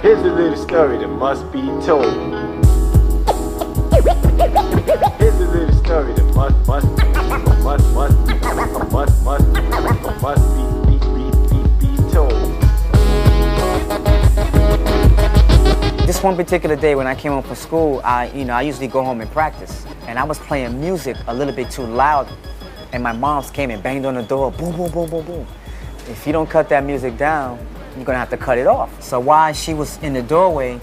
Here's a little story that must be told. Here's a little story that must be told. This one particular day when I came home from school, I usually go home and practice. And I was playing music a little bit too loud, and my moms came and banged on the door, boom, boom, boom, boom, boom. If you don't cut that music down, you're gonna have to cut it off. So while she was in the doorway,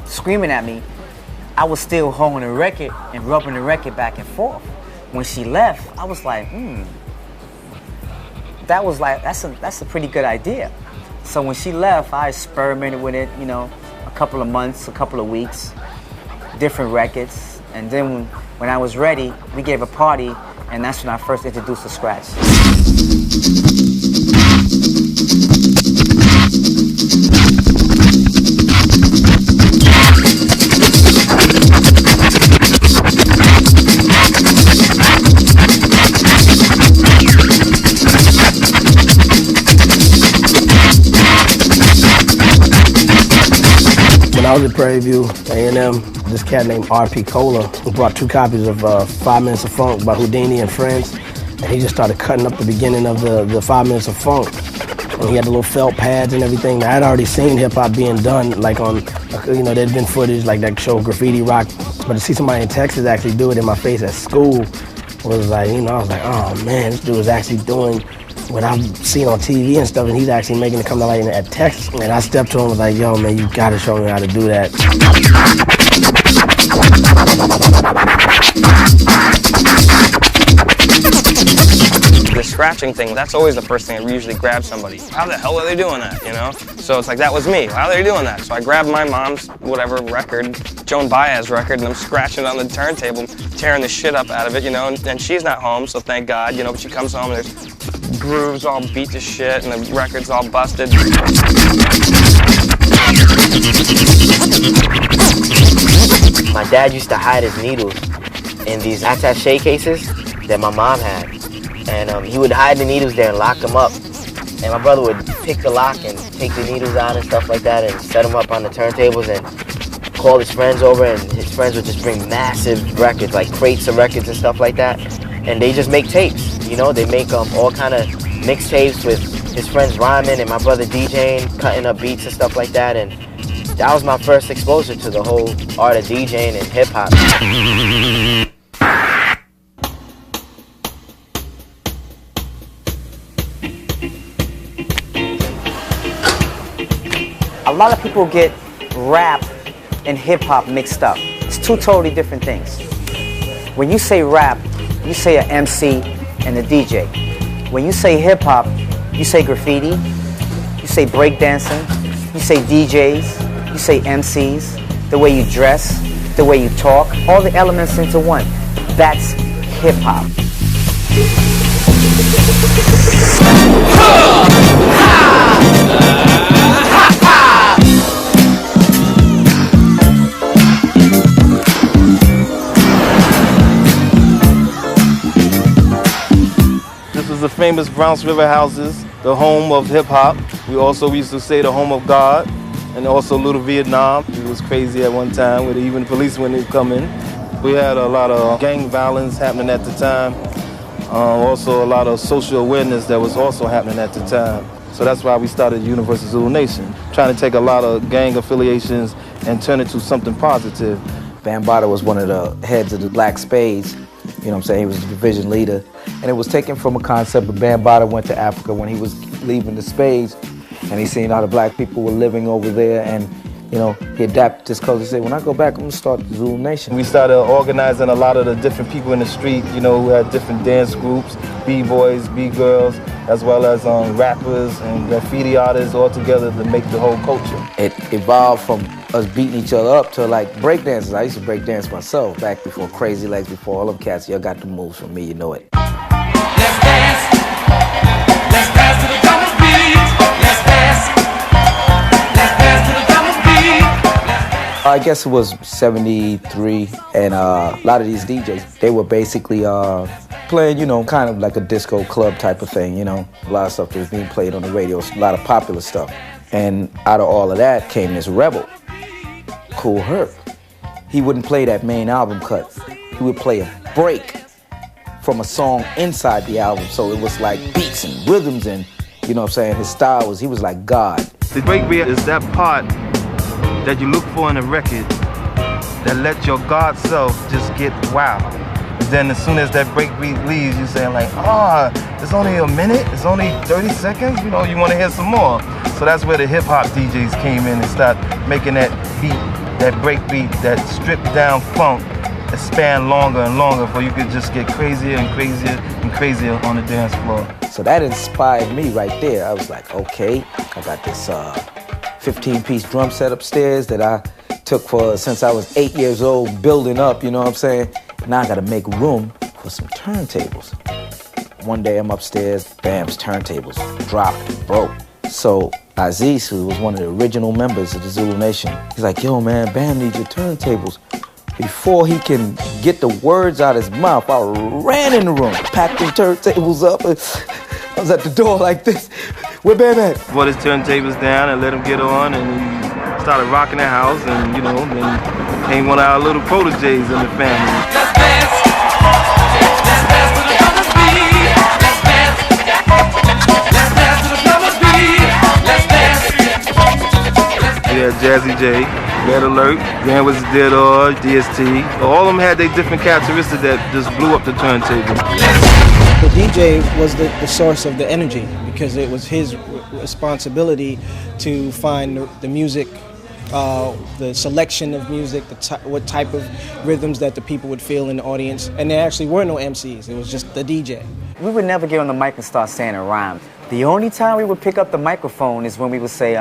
screaming at me, I was still holding the record and rubbing the record back and forth. When she left, I was like, that's a pretty good idea. So when she left, I experimented with it, a couple of months, a couple of weeks, different records. And then when I was ready, we gave a party, and that's when I first introduced the scratch. When I was at Prairie View, A&M, this cat named R.P. Cola, who brought 2 copies of 5 Minutes of Funk by Houdini and Friends, and he just started cutting up the beginning of the 5 Minutes of Funk. And he had the little felt pads and everything. Now, I'd already seen hip-hop being done, like on, there'd been footage like that show Graffiti Rock, but to see somebody in Texas actually do it in my face at school was like, I was like, oh man, this dude is actually doing what I've seen on TV and stuff, and he's actually making it come to light at Texas. And I stepped to him and was like, yo, man, you gotta show me how to do that. The scratching thing, that's always the first thing that usually grabs somebody. How the hell are they doing that, So it's like, that was me. How are they doing that? So I grabbed my mom's, record, Joan Baez record, and I'm scratching it on the turntable, tearing the shit up out of it, and she's not home, so thank God, but she comes home and there's grooves all beat to shit and the record's all busted. My dad used to hide his needles in these attaché cases that my mom had. And he would hide the needles there and lock them up. And my brother would pick the lock and take the needles out and stuff like that and set them up on the turntables and call his friends over, and his friends would just bring massive records, like crates of records and stuff like that. And they just make tapes, they make all kind of mixtapes with his friends rhyming and my brother DJing, cutting up beats and stuff like that. And that was my first exposure to the whole art of DJing and hip-hop. A lot of people get rap and hip-hop mixed up. It's 2 totally different things. When you say rap, you say an MC and a DJ. When you say hip-hop, you say graffiti, you say breakdancing, you say DJs, you say MCs, the way you dress, the way you talk, all the elements into one. That's hip-hop. This is the famous Bronx River Houses, the home of hip-hop. We used to say the home of God, and also Little Vietnam. It was crazy at one time with even the police when they come in. We had a lot of gang violence happening at the time. Also a lot of social awareness that was also happening at the time. So that's why we started Universal Zulu Nation, trying to take a lot of gang affiliations and turn it to something positive. Bambaataa was one of the heads of the Black Spades. He was the division leader. And it was taken from a concept of Bambaataa went to Africa when he was leaving the Spades, and he seen how the black people were living over there, and he adapted this culture. He said, when I go back, I'm gonna start the Zulu Nation. We started organizing a lot of the different people in the street, who had different dance groups, B-boys, B-girls, as well as rappers and graffiti artists all together to make the whole culture. It evolved from us beating each other up to like break dances. I used to break dance myself back before Crazy Legs, before all them cats. Y'all got the moves from me, you know it. Let's dance. Let's dance to the drummer's beat. Let's dance. Let's dance to the drummer's beat. I guess it was 73, and a lot of these DJs, they were basically playing, you know, kind of like a disco club type of thing, you know. A lot of stuff that was being played on the radio, a lot of popular stuff. And out of all of that came this rebel, Kool Herc. He wouldn't play that main album cut. He would play a break from a song inside the album. So it was like beats and rhythms and, you know what I'm saying, his style was, he was like God. The breakbeat is that part that you look for in a record that let your God self just get wow. And then as soon as that breakbeat leaves, you say like, it's only a minute, it's only 30 seconds, you know, you want to hear some more. So that's where the hip-hop DJs came in and started making that beat, that breakbeat, that stripped down funk, that span longer and longer for you could just get crazier and crazier and crazier on the dance floor. So that inspired me right there. I was like, okay, I got this 15-piece drum set upstairs that I took since I was 8 years old, building up, you know what I'm saying? Now I gotta make room for some turntables. One day I'm upstairs, Bam's turntables dropped, broke. So Aziz, who was one of the original members of the Zulu Nation, he's like, yo man, Bam needs your turntables. Before he can get the words out of his mouth, I ran in the room, packed the turntables up. I was at the door like this. Where Bam at? Brought his turntables down and let him get on, and he started rocking the house, and you know, then became one of our little proteges in the family. Let's dance. Let's dance to the drummer's beat. Let's dance. Let's dance to the drummer's beat. Let's dance. We had Jazzy J, Red Alert, Grand Wizard Theodore, DST. All of them had their different characteristics that just blew up the turntable. The DJ was the source of the energy because it was his responsibility to find the music, the selection of music, what type of rhythms that the people would feel in the audience. And there actually were no MCs, it was just the DJ. We would never get on the mic and start saying a rhyme. The only time we would pick up the microphone is when we would say,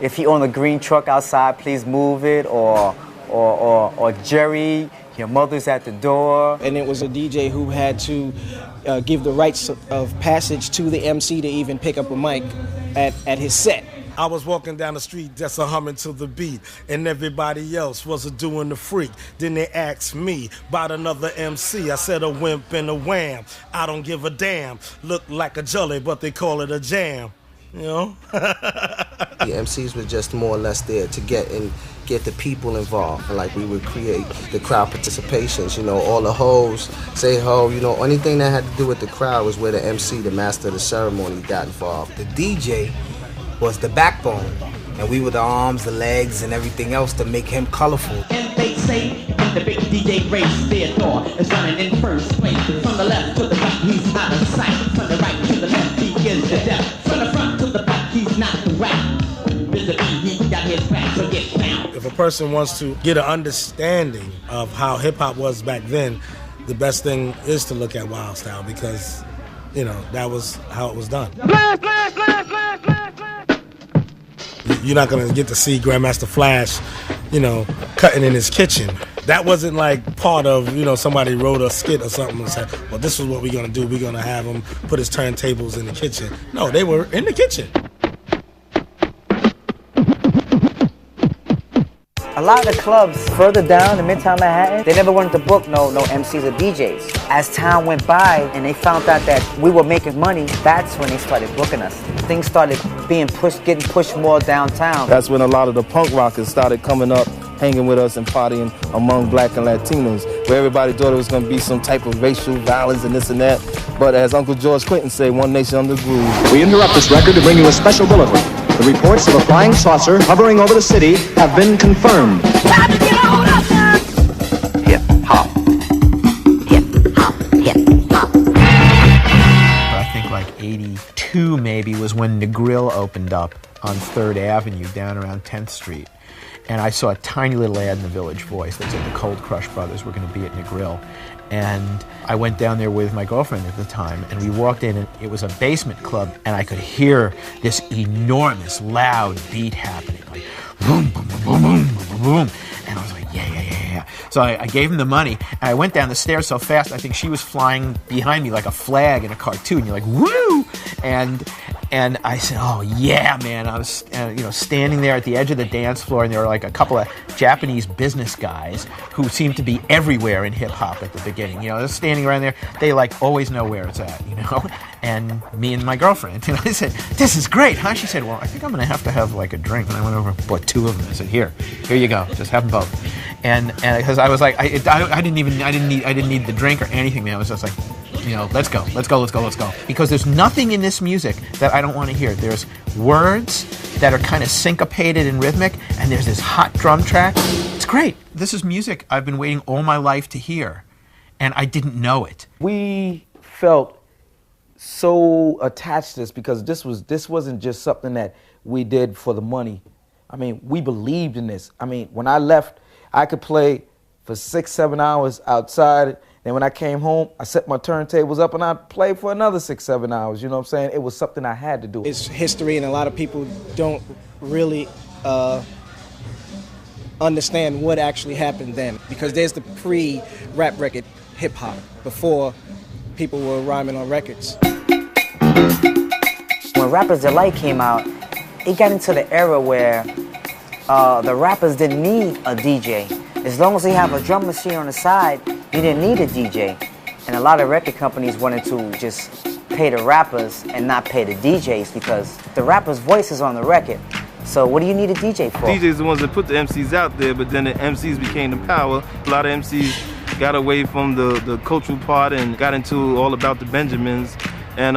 if he on the green truck outside, please move it, or Jerry, your mother's at the door. And it was a DJ who had to give the rights of passage to the MC to even pick up a mic at his set. I was walking down the street just a humming to the beat, and everybody else was a doing the freak. Then they asked me about another MC. I said a wimp and a wham. I don't give a damn. Look like a jelly, but they call it a jam. You know? The MCs were just more or less there to get the people involved. Like we would create the crowd participations, you know, all the hoes, say ho, you know, anything that had to do with the crowd was where the MC, the master of the ceremony, got involved. The DJ was the backbone, and we were the arms, the legs, and everything else to make him colorful. And they say in the big DJ race, Theodore is running in first place. From the left to the right, he's out of sight. From the right to the left, he is the death. From the front to the back, he's not the rap. Visibly, he got his back, so get down. If a person wants to get an understanding of how hip-hop was back then, the best thing is to look at Wild Style because, you know, that was how it was done. Blast, blast, blast, blast, blast, blast. You're not going to get to see Grandmaster Flash, you know, cutting in his kitchen. That wasn't like part of, you know, somebody wrote a skit or something and said, well, this is what we're going to do. We're going to have him put his turntables in the kitchen. No, they were in the kitchen. A lot of the clubs further down in Midtown Manhattan, they never wanted to book no MCs or DJs. As time went by and they found out that we were making money, that's when they started booking us. Things started being pushed, getting pushed more downtown. That's when a lot of the punk rockers started coming up, hanging with us and partying among black and Latinos, where everybody thought it was going to be some type of racial violence and this and that. But as Uncle George Clinton said, one nation under groove. We interrupt this record to bring you a special bulletin. The reports of a flying saucer hovering over the city have been confirmed. Time to get on up now. Hip-hop. Hip-hop. Hip-hop. I think like 82 maybe was when the Grill opened up on 3rd Avenue down around 10th Street. And I saw a tiny little ad in the Village Voice that said the Cold Crush Brothers were going to be at the Grill. And I went down there with my girlfriend at the time, and we walked in, and it was a basement club, and I could hear this enormous, loud beat happening, like boom, boom, boom, boom, boom, boom, boom. And I was like, yeah. So I gave him the money, and I went down the stairs so fast, I think she was flying behind me like a flag in a cartoon. You're like, woo! And And I said, oh yeah, man. I was standing there at the edge of the dance floor, and there were like a couple of Japanese business guys who seemed to be everywhere in hip-hop at the beginning. They're standing around there. They like always know where it's at, and me and my girlfriend. And I said, this is great, huh? She said, well, I think I'm going to have like a drink. And I went over and bought 2 of them. I said, here you go. Just have them both. And because I was like, I didn't need the drink or anything, man. I was just like, let's go. Because there's nothing in this music that I don't want to hear. There's words that are kind of syncopated and rhythmic, and there's this hot drum track. It's great. This is music I've been waiting all my life to hear, and I didn't know it. We felt so attached to this because this wasn't just something that we did for the money. I mean, we believed in this. I mean, when I left, I could play for 6-7 hours outside. Then when I came home, I set my turntables up and I played for another 6-7 hours. You know what I'm saying? It was something I had to do. It's history, and a lot of people don't really understand what actually happened then, because there's the pre-rap record hip-hop, before people were rhyming on records. When Rapper's Delight came out, it got into the era where the rappers didn't need a DJ. As long as they have a drum machine on the side, you didn't need a DJ. And a lot of record companies wanted to just pay the rappers and not pay the DJs because the rapper's voice is on the record. So what do you need a DJ for? DJs the ones that put the MCs out there, but then the MCs became the power. A lot of MCs got away from the cultural part and got into all about the Benjamins, and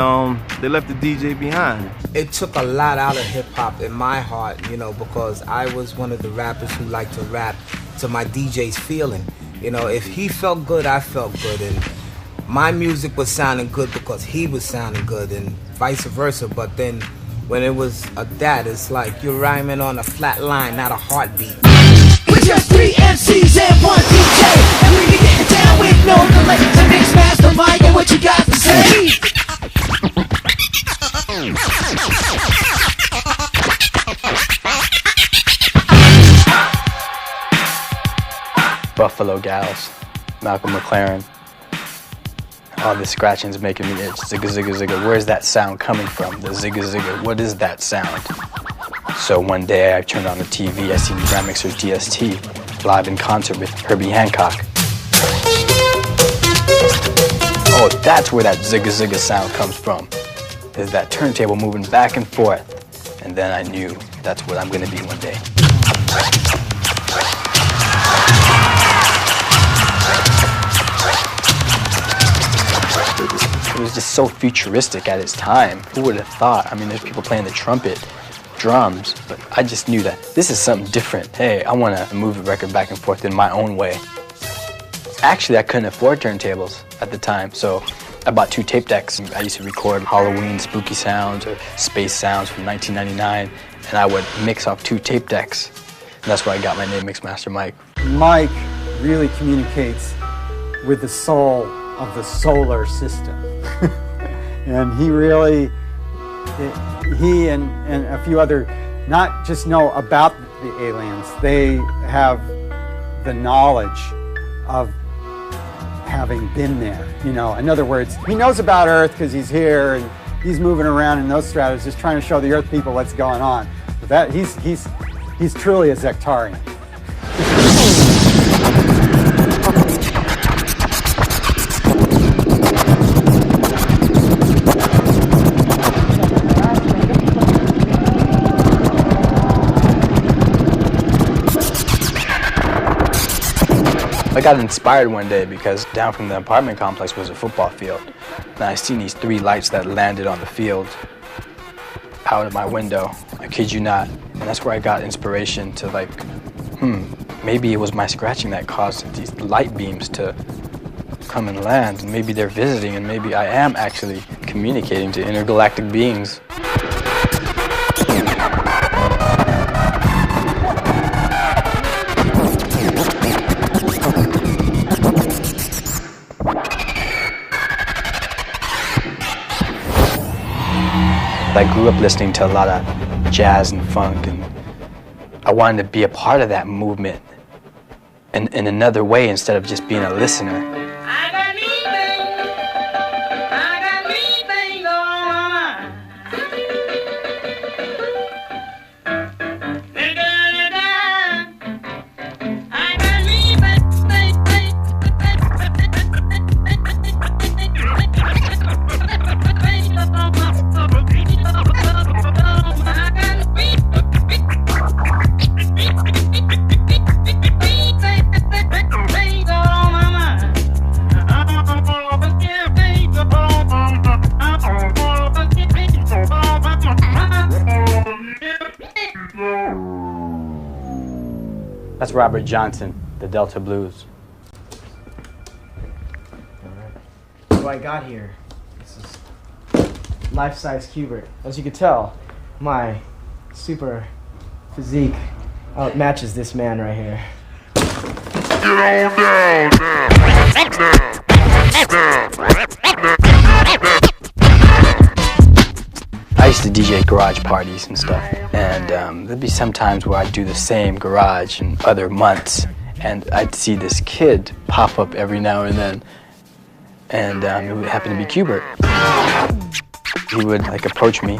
they left the DJ behind. It took a lot out of hip-hop in my heart, because I was one of the rappers who liked to rap to my DJ's feeling. If he felt good, I felt good, and my music was sounding good because he was sounding good, and vice versa. But then when it was that, it's like you're rhyming on a flat line, not a heartbeat. We're just 3 MCs and 1 DJ, and we be getting down with no delay. To mix master Mike and what you got to say. Buffalo Gals, Malcolm McLaren. All this scratching's making me itch. Zigga, zigga, zigga. Where's that sound coming from? The zigga, zigga. What is that sound? So one day I turned on the TV. I seen Grandmixer's DST live in concert with Herbie Hancock. Oh, that's where that zigga, zigga sound comes from. Is that turntable moving back and forth. And then I knew that's what I'm going to be one day. It was just so futuristic at its time. Who would have thought? I mean, there's people playing the trumpet, drums, but I just knew that this is something different. Hey, I want to move the record back and forth in my own way. Actually, I couldn't afford turntables at the time, so I bought 2 tape decks. I used to record Halloween spooky sounds or space sounds from 1999, and I would mix off 2 tape decks. And that's where I got my name, Mixmaster Mike. Mike really communicates with the soul of the solar system. And he really, he and a few other, not just know about the aliens, they have the knowledge of having been there. In other words, he knows about Earth because he's here and he's moving around in those stratas just trying to show the Earth people what's going on. But that he's truly a Zectarian. I got inspired one day because down from the apartment complex was a football field. And I seen these 3 lights that landed on the field out of my window. I kid you not. And that's where I got inspiration to like, maybe it was my scratching that caused these light beams to come and land. And maybe they're visiting, and maybe I am actually communicating to intergalactic beings. I grew up listening to a lot of jazz and funk, and I wanted to be a part of that movement in another way instead of just being a listener. I got me things on my mind. That's Robert Johnson, the Delta Blues. What I got here, this is life-size Qbert. As you can tell, my super physique outmatches this man right here. I used to DJ garage parties and stuff, and there'd be some times where I'd do the same garage in other months, and I'd see this kid pop up every now and then, and it would happen to be Qbert. He would like approach me,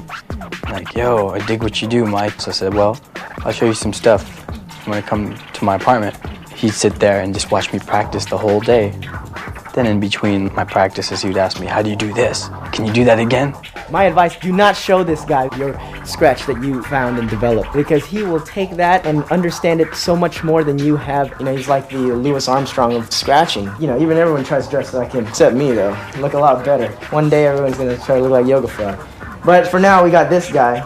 like, "Yo, I dig what you do, Mike." So I said, "Well, I'll show you some stuff. You want to come to my apartment?" He'd sit there and just watch me practice the whole day. Then in between my practices, he would ask me, "How do you do this? Can you do that again?" My advice, do not show this guy your scratch that you found and developed, because he will take that and understand it so much more than you have. You know, he's like the Louis Armstrong of scratching. You know, even everyone tries to dress like him, except me though. I look a lot better. One day everyone's gonna try to look like Yoga Frog. But for now, we got this guy,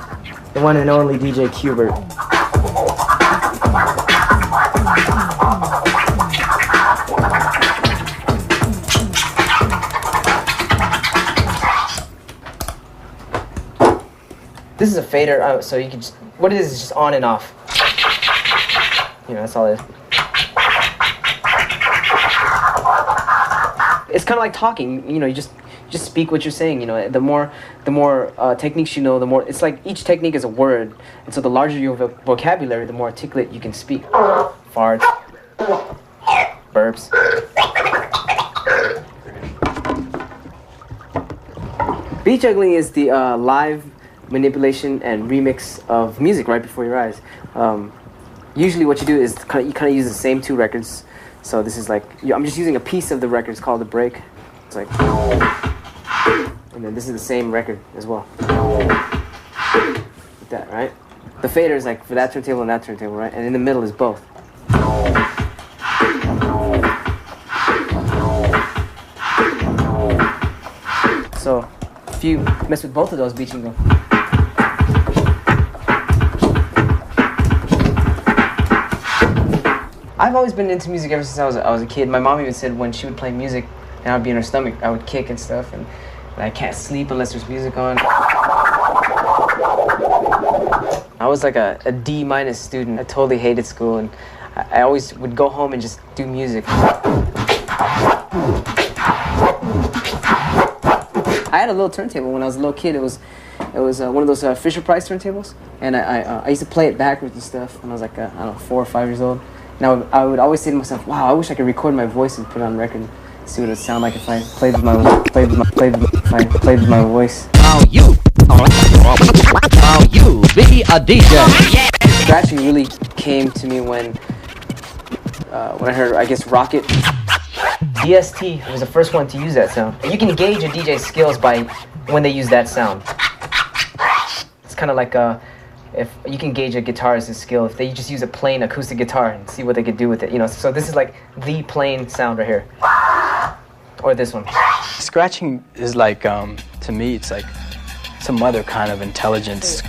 the one and only DJ Qbert. This is a fader, so you can just, what it is just on and off. You know, that's all it is. It's kind of like talking, you know, you just speak what you're saying, you know. The more techniques you know, the more, it's like each technique is a word. And so the larger your vocabulary, the more articulate you can speak. Farts, burps. Beat juggling is the live manipulation and remix of music right before your eyes. Usually what you do is you kind of use the same two records. So this is like, I'm just using a piece of the record. It's called the break. It's like, and then this is the same record as well. Like that, right? The fader is like for that turntable and that turntable, right? And in the middle is both. So if you mess with both of those beats, you can go. I've always been into music ever since I was a kid. My mom even said when she would play music and I would be in her stomach, I would kick and stuff, and I can't sleep unless there's music on. I was like a D- student. I totally hated school, and I always would go home and just do music. I had a little turntable when I was a little kid. It was one of those Fisher Price turntables, and I used to play it backwards and stuff when I was like, I don't know, 4 or 5 years old. And I would always say to myself, wow, I wish I could record my voice and put it on record and see what it would sound like if I played with my voice. Now you be a DJ. Scratching really came to me when I heard, I guess, Rocket. DST was the first one to use that sound. You can gauge a DJ's skills by when they use that sound. It's kind of like if you can gauge a guitarist's skill if they just use a plain acoustic guitar and see what they could do with it, you know. So this is like the plain sound right here, or this one. Scratching is like, to me, it's like some other kind of intelligence.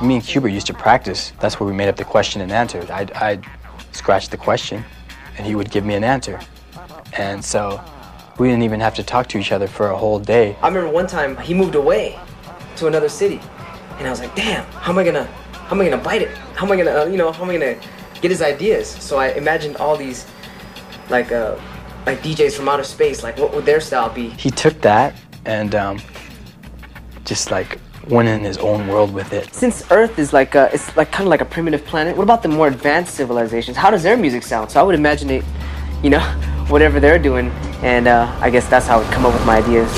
Me and Qbert used to practice. That's where we made up the question and answer. I'd scratch the question, and he would give me an answer, and so we didn't even have to talk to each other for a whole day. I remember one time he moved away to another city, and I was like, damn, how am I gonna bite it? How am I gonna get his ideas? So I imagined all these like DJs from outer space, like what would their style be? He took that and just like went in his own world with it. Since Earth is like it's like kind of like a primitive planet, what about the more advanced civilizations? How does their music sound? So I would imagine it, you know, whatever they're doing, and I guess that's how I would come up with my ideas.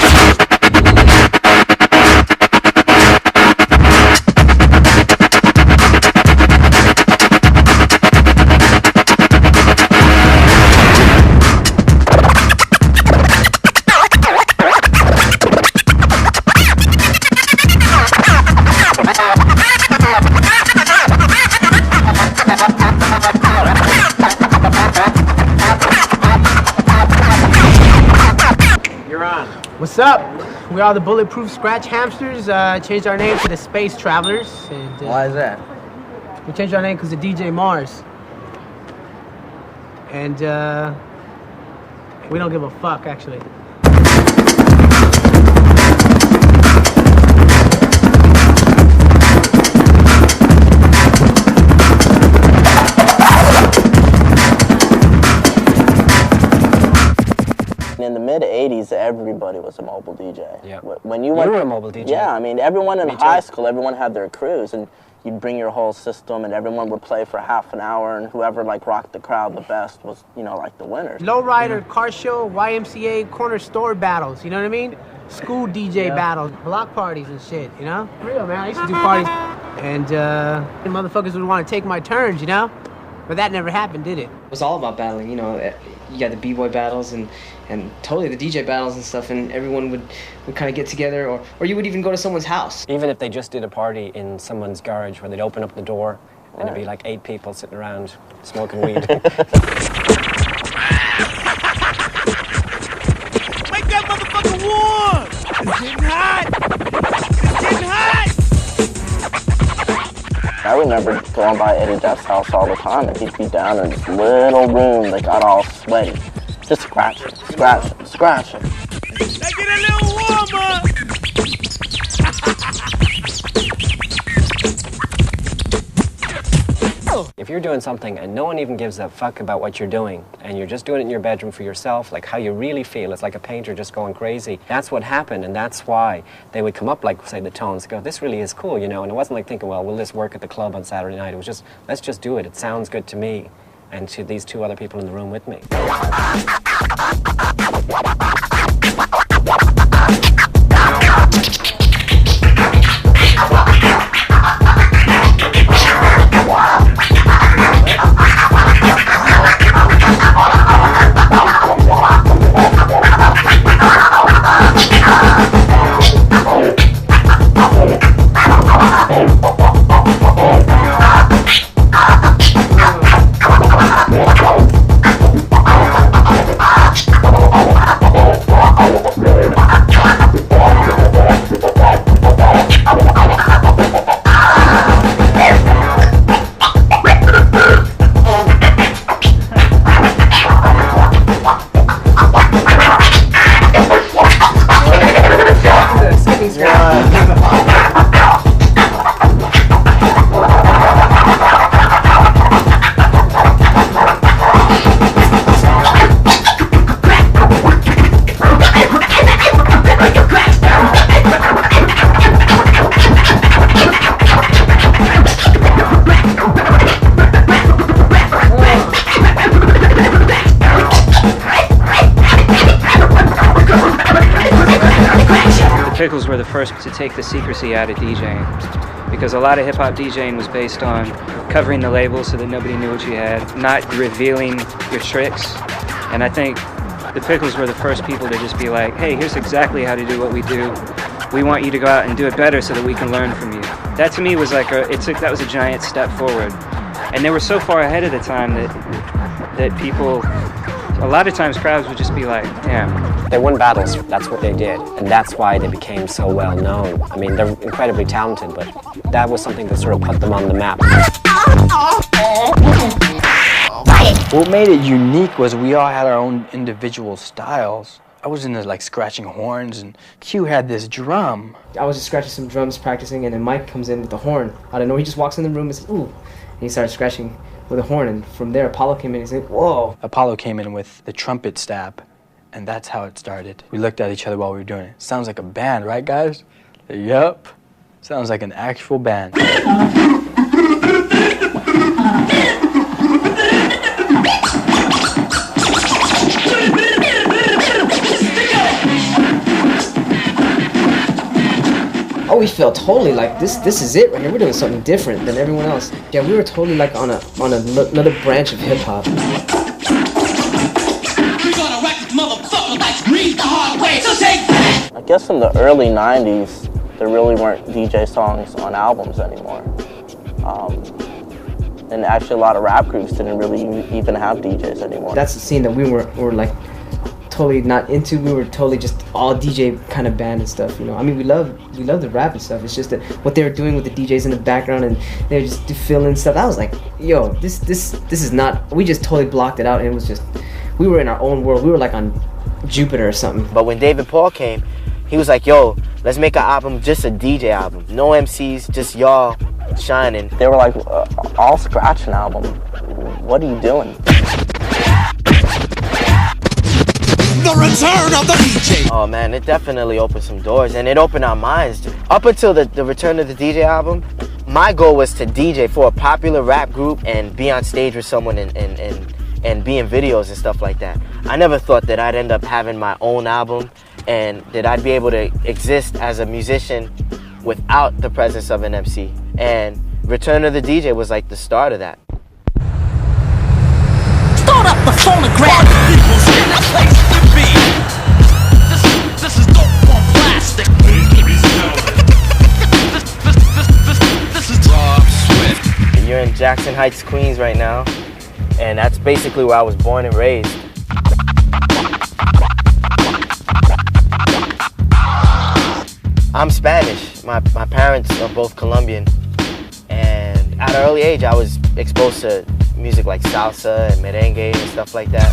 What's up? We are the Bulletproof Scratch Hamsters. Changed our name to the Space Travelers. And, Why is that? We changed our name because of DJ Mars. And we don't give a fuck, actually. In the mid-'80s, everybody was a mobile DJ. Yeah. When You were a mobile DJ. Yeah, I mean, everyone in Me high too. school, everyone had their crews, and you'd bring your whole system, and everyone would play for half an hour, and whoever like rocked the crowd the best was, you know, like the winners. Lowrider, car show, YMCA, corner store battles, you know what I mean? School DJ battles, block parties and shit, you know? For real, man, I used to do parties. And motherfuckers would want to take my turns, you know? But that never happened, did it? It was all about battling, you know. You got the b-boy battles and totally the DJ battles and stuff, and everyone would kind of get together, or you would even go to someone's house. Even if they just did a party in someone's garage where they'd open up the door and it'd be like 8 people sitting around smoking weed. Make that motherfucker warm! It's getting hot! It's getting hot! I remember going by Eddie Duff's house all the time, and he'd be down in this little room that got all sweaty. Just scratching, scratching, scratching. Make it a little warmer! If you're doing something and no one even gives a fuck about what you're doing, and you're just doing it in your bedroom for yourself, like how you really feel, it's like a painter just going crazy. That's what happened, and that's why they would come up, like, say, the Tones, go, this really is cool, you know, and it wasn't like thinking, well, will this work at the club on Saturday night? It was just, let's just do it. It sounds good to me and to these 2 other people in the room with me. Pickles were the first to take the secrecy out of DJing, because a lot of hip-hop DJing was based on covering the label so that nobody knew what you had, not revealing your tricks. And I think the Pickles were the first people to just be like, hey, here's exactly how to do what we do. We want you to go out and do it better so that we can learn from you. That to me was like that was a giant step forward. And they were so far ahead of the time that people, a lot of times crowds would just be like, damn. They won battles, that's what they did, and that's why they became so well known. I mean, they're incredibly talented, but that was something that sort of put them on the map. What made it unique was we all had our own individual styles. I was into like scratching horns, and Q had this drum. I was just scratching some drums, practicing, and then Mike comes in with the horn. I don't know, he just walks in the room and says, ooh, and he started scratching with a horn, and from there Apollo came in and said, whoa. Apollo came in with the trumpet stab, and that's how it started. We looked at each other while we were doing it. Sounds like a band, right guys? Yup. Sounds like an actual band. Oh, we felt totally like this is it right here. We're doing something different than everyone else. Yeah, we were totally like on another branch of hip hop. We're gonna wreck this motherfucker like read the hard way, so take that! I guess in the early 90s, there really weren't DJ songs on albums anymore. And actually a lot of rap groups didn't really even have DJs anymore. That's the scene that we were like totally not into. We were totally just all DJ kind of band and stuff, you know. I mean, we love the rap and stuff. It's just that what they were doing with the DJs in the background and they were just filling stuff. I was like, yo, this is not. We just totally blocked it out, and it was just, we were in our own world. We were like on Jupiter or something. But when David Paul came, he was like, yo, let's make an album, just a DJ album. No MCs, just y'all shining. They were like, all scratch an album. What are you doing? The return of the DJ. Oh man, it definitely opened some doors, and it opened our minds. Up until the return of the DJ album, my goal was to DJ for a popular rap group and be on stage with someone and be in videos and stuff like that. I never thought that I'd end up having my own album and that I'd be able to exist as a musician without the presence of an MC. And Return of the DJ was like the start of that. Start up the phonograph. People's in the place to be. This is dope on plastic. This is Rob Swift. You're in Jackson Heights, Queens right now, and that's basically where I was born and raised. I'm Spanish. My parents are both Colombian, and at an early age I was exposed to music like salsa and merengue and stuff like that.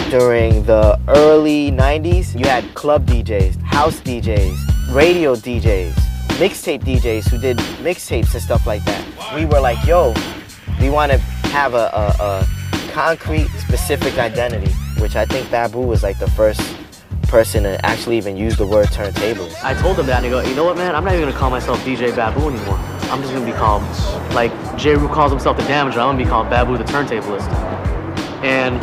During the early 90s, you had club DJs, house DJs, radio DJs, mixtape DJs who did mixtapes and stuff like that. We were like, yo, we want to have a concrete, specific identity, which I think Babu was like the first person to actually even use the word turntables. I told him that and he goes, you know what, man, I'm not even gonna call myself DJ Babu anymore. I'm just gonna be called, like J. Rue calls himself the Damager, I'm gonna be called Babu the Turntablist. And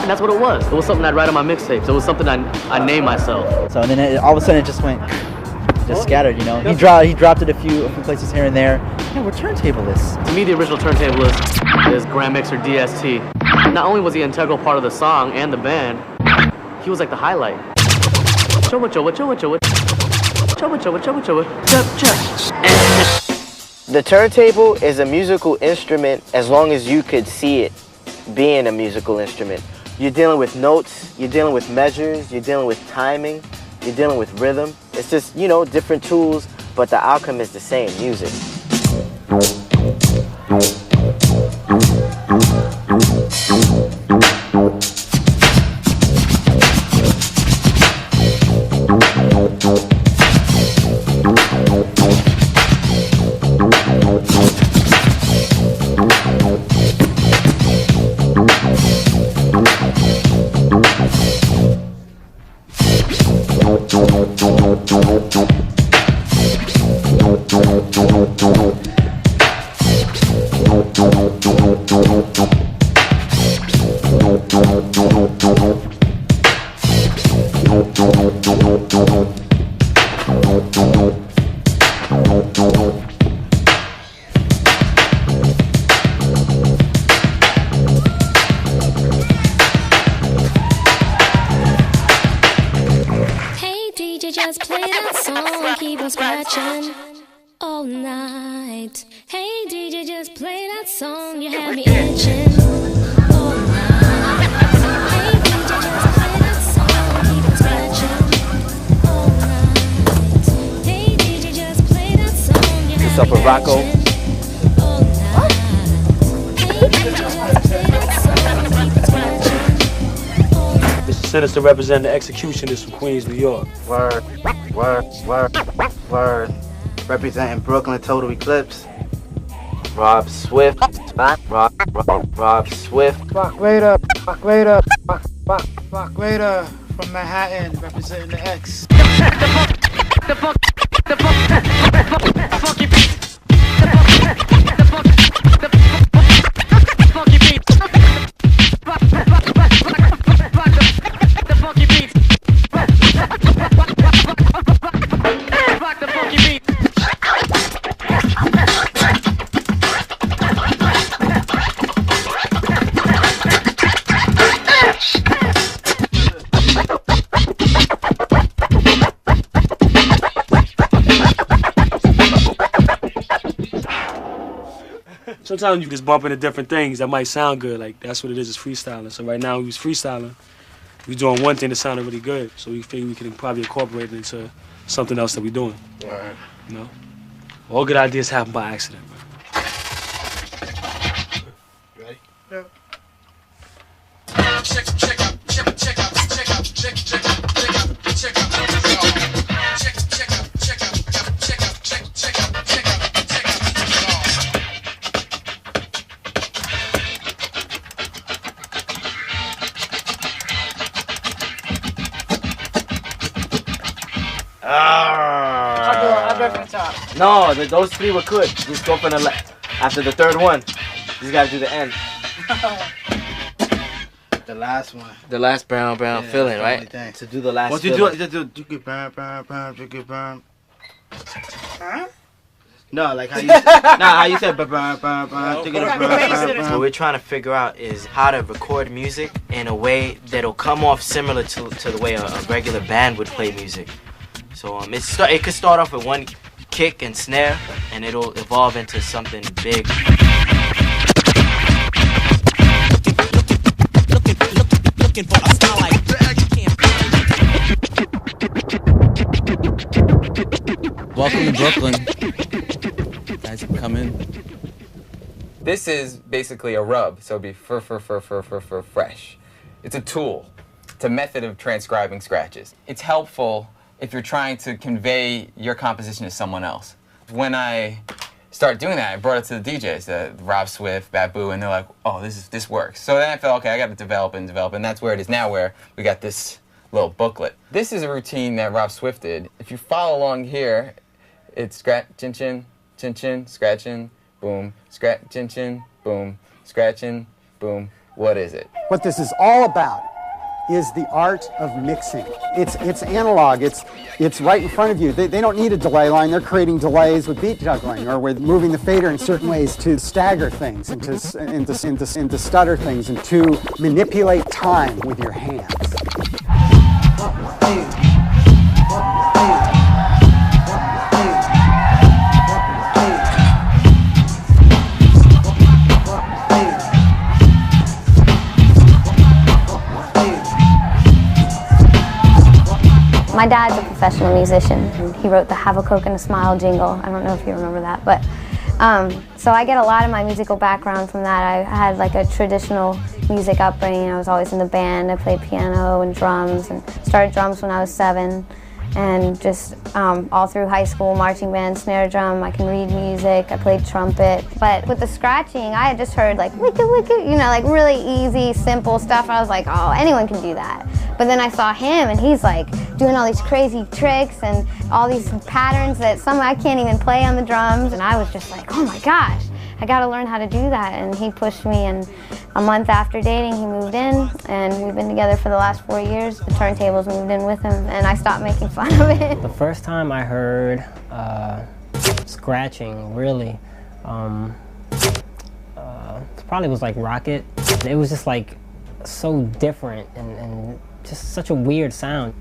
that's what it was. It was something I'd write on my mixtapes. It was something I named myself. So and then all of a sudden it just went, just scattered, you know. He dropped it a few places here and there. Yeah, we're turntablists. To me, the original turntablist is Grand Mixer DST. Not only was he an integral part of the song and the band, he was like the highlight. The turntable is a musical instrument as long as you could see it being a musical instrument. You're dealing with notes, you're dealing with measures, you're dealing with timing, you're dealing with rhythm. It's just, you know, different tools, but the outcome is the same, music. All night. Hey DJ, just play that song. You have me itching all night. Hey DJ, just play that song. Keep on scratching all night. Hey DJ, just play that song. You What's have up with me Rocco? itching all night. Hey DJ, just play that song. Keep on scratching all night. Mr. Sinister representing the executionist from Queens, New York. Word. Representing Brooklyn Total Eclipse. Rob Swift. Rob Swift. Fuck Raider from Manhattan, representing the X. Sometimes you just bump into different things that might sound good. Like, that's what it is freestyling. So right now we was freestyling. We was doing one thing that sounded really good. So we figured we could probably incorporate it into something else that we're doing. Right. You know? All good ideas happen by accident, man. Ready? Yeah. I'll do it from the top. No, those three were good. Just go from the left. After the third one, you just gotta do the end. The last one. The last brown filling, right? To do the last Once you filling. do it, just do burn. Huh? No, like how you how you said burn. What we're trying to figure out is how to record music in a way that'll come off similar to the way a regular band would play music. So it could start off with one kick and snare, and it'll evolve into something big. Looking for a style like Welcome to Brooklyn. Guys, come in. This is basically a rub, so it'd be fresh. It's a tool. It's a method of transcribing scratches. It's helpful if you're trying to convey your composition to someone else. When I started doing that, I brought it to the DJs, Rob Swift, Babu, and they're like, oh, this works. So then I felt, okay, I got to develop, and that's where it is now, where we got this little booklet. This is a routine that Rob Swift did. If you follow along here, it's scratch, chin, chin, chin, chin, scratching, boom, scratch, chin, chin, boom, scratching, boom. What is it? What this is all about is the art of mixing. It's analog. It's right in front of you. They don't need a delay line. They're creating delays with beat juggling or with moving the fader in certain ways to stagger things and to stutter things and to manipulate time with your hands. My dad's a professional musician. He wrote the Have a Coke and a Smile jingle. I don't know if you remember that, but so I get a lot of my musical background from that. I had like a traditional music upbringing. I was always in the band. I played piano and drums, and started drums when I was 7. And just all through high school, marching band, snare drum, I can read music, I played trumpet. But with the scratching, I had just heard like wicka wicka, you know, like really easy, simple stuff. I was like, oh, anyone can do that. But then I saw him and he's like doing all these crazy tricks and all these patterns that some I can't even play on the drums. And I was just like, oh my gosh, I gotta learn how to do that. And he pushed me, and a month after dating, he moved in, and we've been together for the last 4 years. The turntables moved in with him, and I stopped making fun of it. The first time I heard scratching, really, it probably was like Rocket. It was just like so different and just such a weird sound.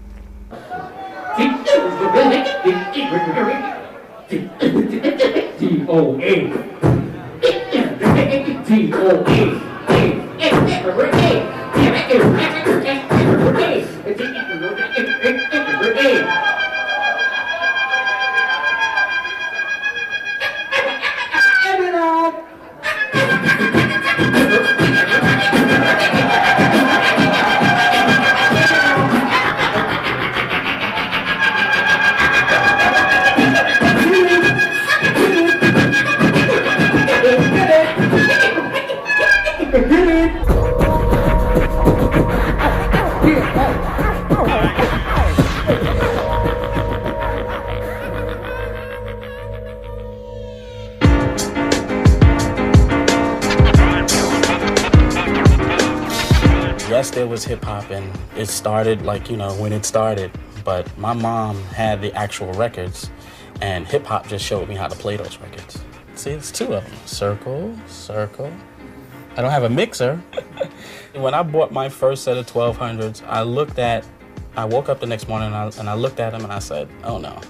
Yes, there was hip hop, and it started like, you know, when it started. But my mom had the actual records, and hip hop just showed me how to play those records. See, it's 2 of them. Circle, circle. I don't have a mixer. When I bought my first set of 1200s, I woke up the next morning and I looked at them and I said, oh no,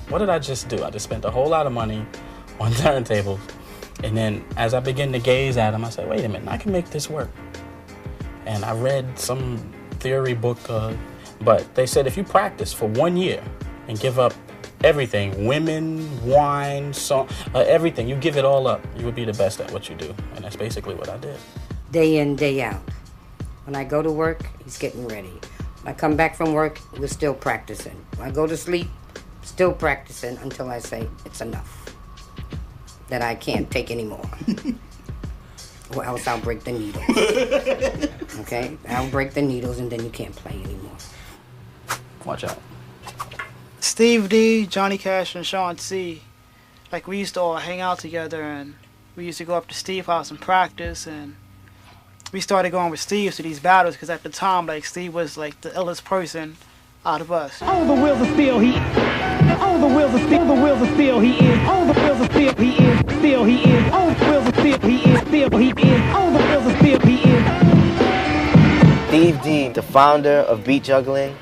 what did I just do? I just spent a whole lot of money on turntables And then as I begin to gaze at them, I said, wait a minute, I can make this work. And I read some theory book, but they said if you practice for 1 year and give up everything, women, wine, song, everything, you give it all up, you would be the best at what you do. And that's basically what I did. Day in, day out. When I go to work, he's getting ready. When I come back from work, we're still practicing. When I go to sleep, still practicing until I say it's enough. That I can't take anymore. Or else I'll break the needles. Okay? I'll break the needles and then you can't play anymore. Watch out. Steve D, Johnny Cash, and Sean C. Like, we used to all hang out together, and we used to go up to Steve's house and practice, and we started going with Steve to these battles, because at the time, like, Steve was, like, the illest person out of us. All the wheels are still he. All the wheels are still. The wheels are still he is. All the wheels are still he is. Still he is. All the wheels are still he is. Still he is. All the wheels are still he is. Steve D, the founder of Beat Juggling,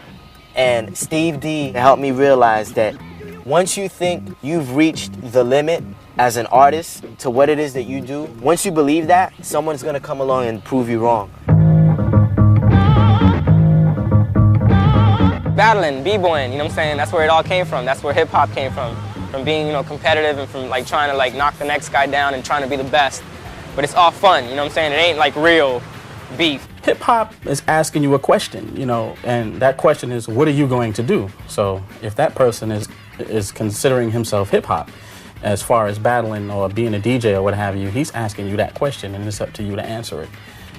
and Steve D helped me realize that once you think you've reached the limit as an artist to what it is that you do, once you believe that, someone's gonna come along and prove you wrong. Battling, b-boying, you know what I'm saying? That's where it all came from. That's where hip-hop came from being, you know, competitive and from like trying to like knock the next guy down and trying to be the best. But it's all fun, you know what I'm saying? It ain't like real beef. Hip-hop is asking you a question, you know, and that question is, what are you going to do? So if that person is considering himself hip-hop, as far as battling or being a DJ or what have you, he's asking you that question, and it's up to you to answer it.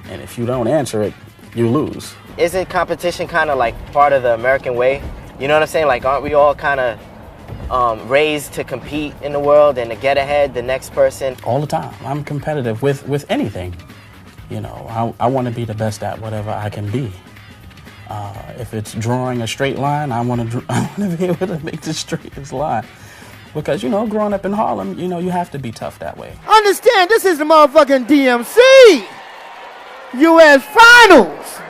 And if you don't answer it, you lose. Isn't competition kind of like part of the American way? You know what I'm saying? Like, aren't we all kind of raised to compete in the world and to get ahead the next person? All the time. I'm competitive with anything. You know, I want to be the best at whatever I can be. If it's drawing a straight line, I want to be able to make the straightest line. Because, you know, growing up in Harlem, you know, you have to be tough that way. Understand, this is the motherfucking DMC U.S. Finals.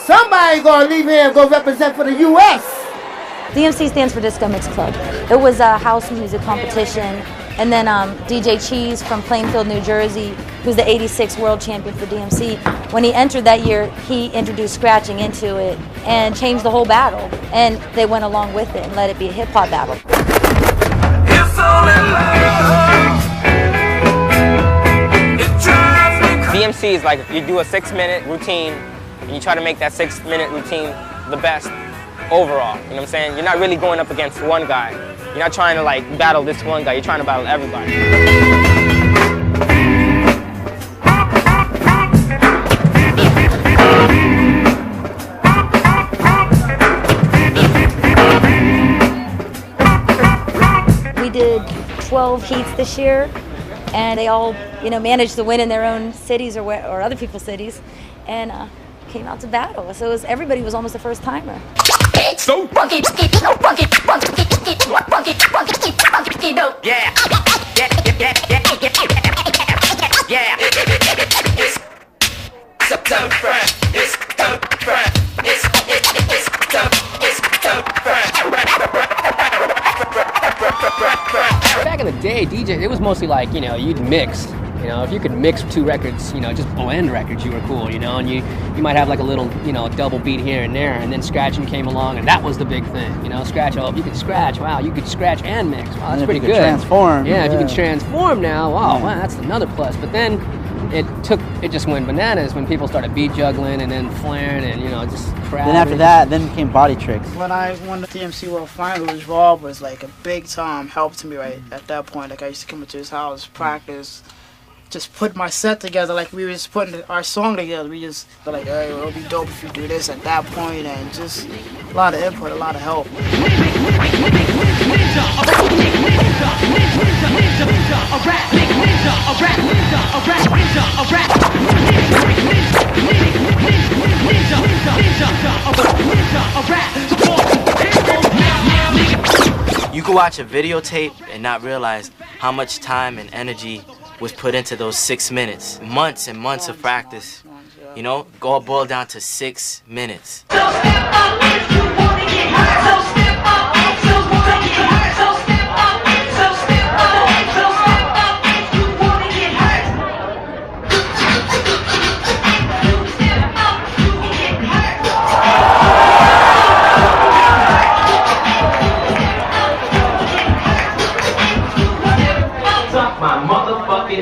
Somebody gonna leave here and go represent for the U.S. DMC stands for Disco Mix Club. It was a house music competition. And then DJ Cheese from Plainfield, New Jersey, who's the '86 world champion for DMC, when he entered that year, he introduced scratching into it and changed the whole battle. And they went along with it and let it be a hip-hop battle. DMC is like you do a 6-minute routine and you try to make that 6-minute routine the best overall. You know what I'm saying? You're not really going up against one guy. You're not trying to like battle this one guy. You're trying to battle everybody. We did 12 heats this year, and they all, you know, managed to win in their own cities or other people's cities, and came out to battle. So everybody was almost a first timer. So funky, yeah. It's so fresh. It's so fresh. It's so fresh. Back in the day, DJ, it was mostly like, you know, you'd mix. You know, if you could mix 2 records, you know, just blend records, you were cool, you know, and you might have like a little, you know, double beat here and there, and then scratching came along, and that was the big thing, you know, scratch, oh, if you could scratch, wow, you could scratch and mix, wow, that's pretty good. Transform. Yeah, if you could transform now, wow, that's another plus, but then it just went bananas when people started beat juggling and then flaring and, you know, just crap. Then after that, then became body tricks. When I won the DMC World Finals, Rob was like a big time help to me right at that point. Like, I used to come into his house, practice, just put my set together, like we were just putting our song together. We just were like, hey, it'll be dope if you do this at that point, and just a lot of input, a lot of help. You can watch a videotape and not realize how much time and energy was put into those 6 minutes. Months and months of practice. You know, all boiled down to 6 minutes.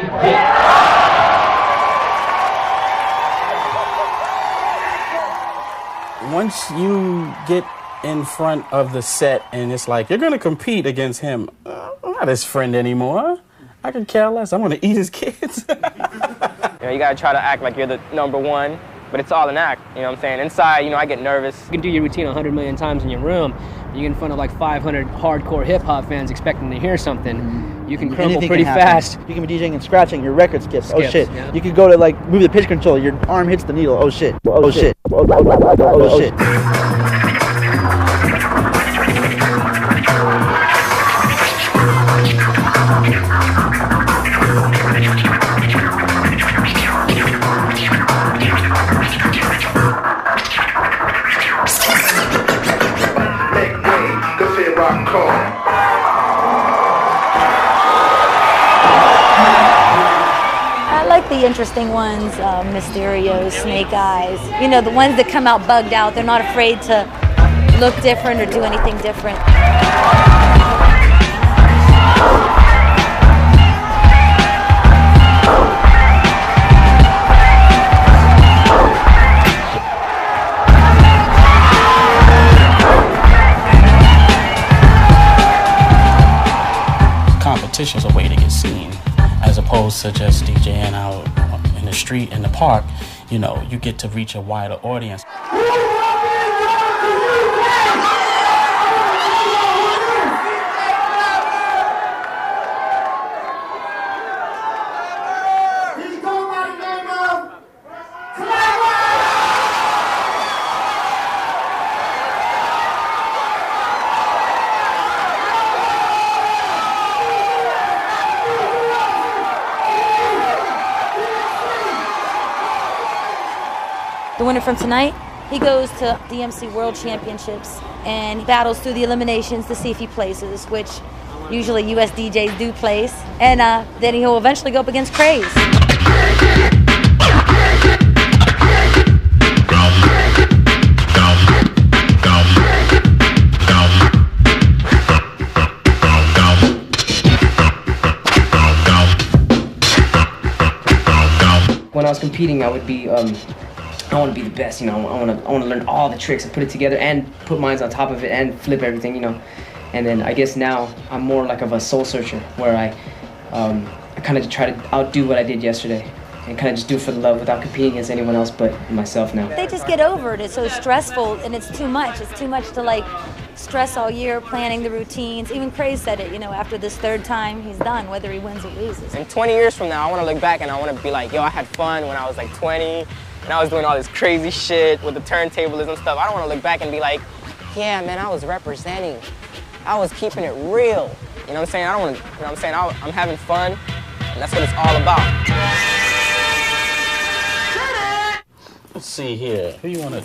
fucking hit. Once you get in front of the set and it's like, you're going to compete against him, I'm not his friend anymore. I can care less. I want to eat his kids. You know, you gotta try to act like you're the #1, but it's all an act, you know what I'm saying? Inside, you know, I get nervous. You can do your routine 100 million times in your room. You get in front of like 500 hardcore hip-hop fans expecting to hear something. You can crumble Anything pretty can happen. fast. You can be DJing and scratching, your record skips. Oh Skips, shit. yeah. You could go to like move the pitch control, your arm hits the needle. Oh shit. Oh shit. Oh shit. I like the interesting ones, Mysterio, Snake Eyes. You know, the ones that come out bugged out. They're not afraid to look different or do anything different. Competition's a way to get seen, as opposed to just DJing out in the street, in the park. You know, you get to reach a wider audience. The winner from tonight, he goes to DMC World Championships and he battles through the eliminations to see if he places, which usually US DJs do place. And then he'll eventually go up against Craze. When I was competing, I would be, I want to be the best, you know. I want to learn all the tricks and put it together and put mines on top of it and flip everything, you know. And then I guess now I'm more like of a soul searcher, where I kind of try to outdo what I did yesterday and kind of just do it for the love without competing against anyone else but myself now. They just get over it. It's so stressful and it's too much. It's too much to like stress all year planning the routines. Even Craze said it, you know, after this third time he's done, whether he wins or loses. And 20 years from now, I want to look back and I want to be like, yo, I had fun when I was like 20 and I was doing all this crazy shit with the turntablism stuff. I don't want to look back and be like, yeah, man, I was representing. I was keeping it real. You know what I'm saying? I don't want to, you know what I'm saying? I'm having fun, and that's what it's all about. Let's see here. Who you want to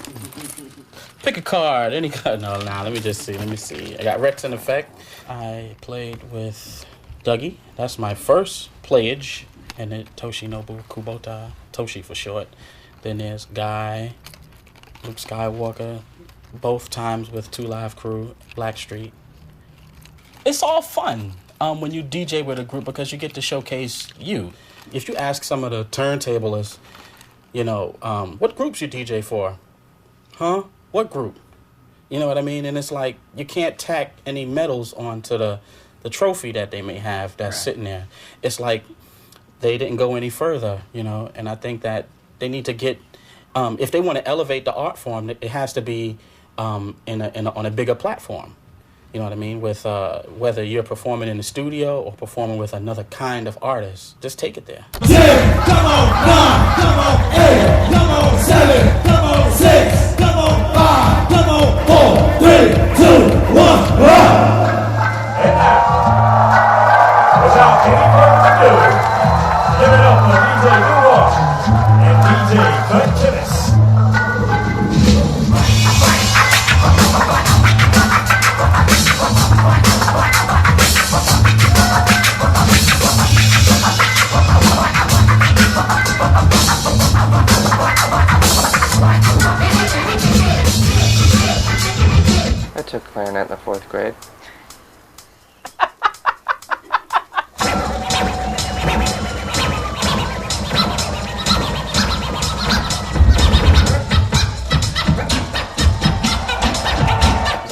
pick a card? Any card? No, let me just see. Let me see. I got Rex in Effect. I played with Dougie. That's my first playage. And then Toshinobu Kubota, Toshi for short. Then there's Guy, Luke Skywalker, both times with 2 Live Crew, Blackstreet. It's all fun when you DJ with a group because you get to showcase you. If you ask some of the turntablists, you know, what groups you DJ for? Huh? What group? You know what I mean? And it's like you can't tack any medals onto the trophy that they may have that's sitting there. It's like they didn't go any further, you know, and I think that they need to get, if they want to elevate the art form, it has to be on a bigger platform. You know what I mean? With whether you're performing in the studio or performing with another kind of artist, just take it there. 10, come on, 9, come on, 8, come on, 7, come on, 6, come on, 5, come on, 4, 3, 2, 1, run! And now, without any further ado, give it up for DJ New York and DJ Virtuosos. I took clarinet in the 4th grade.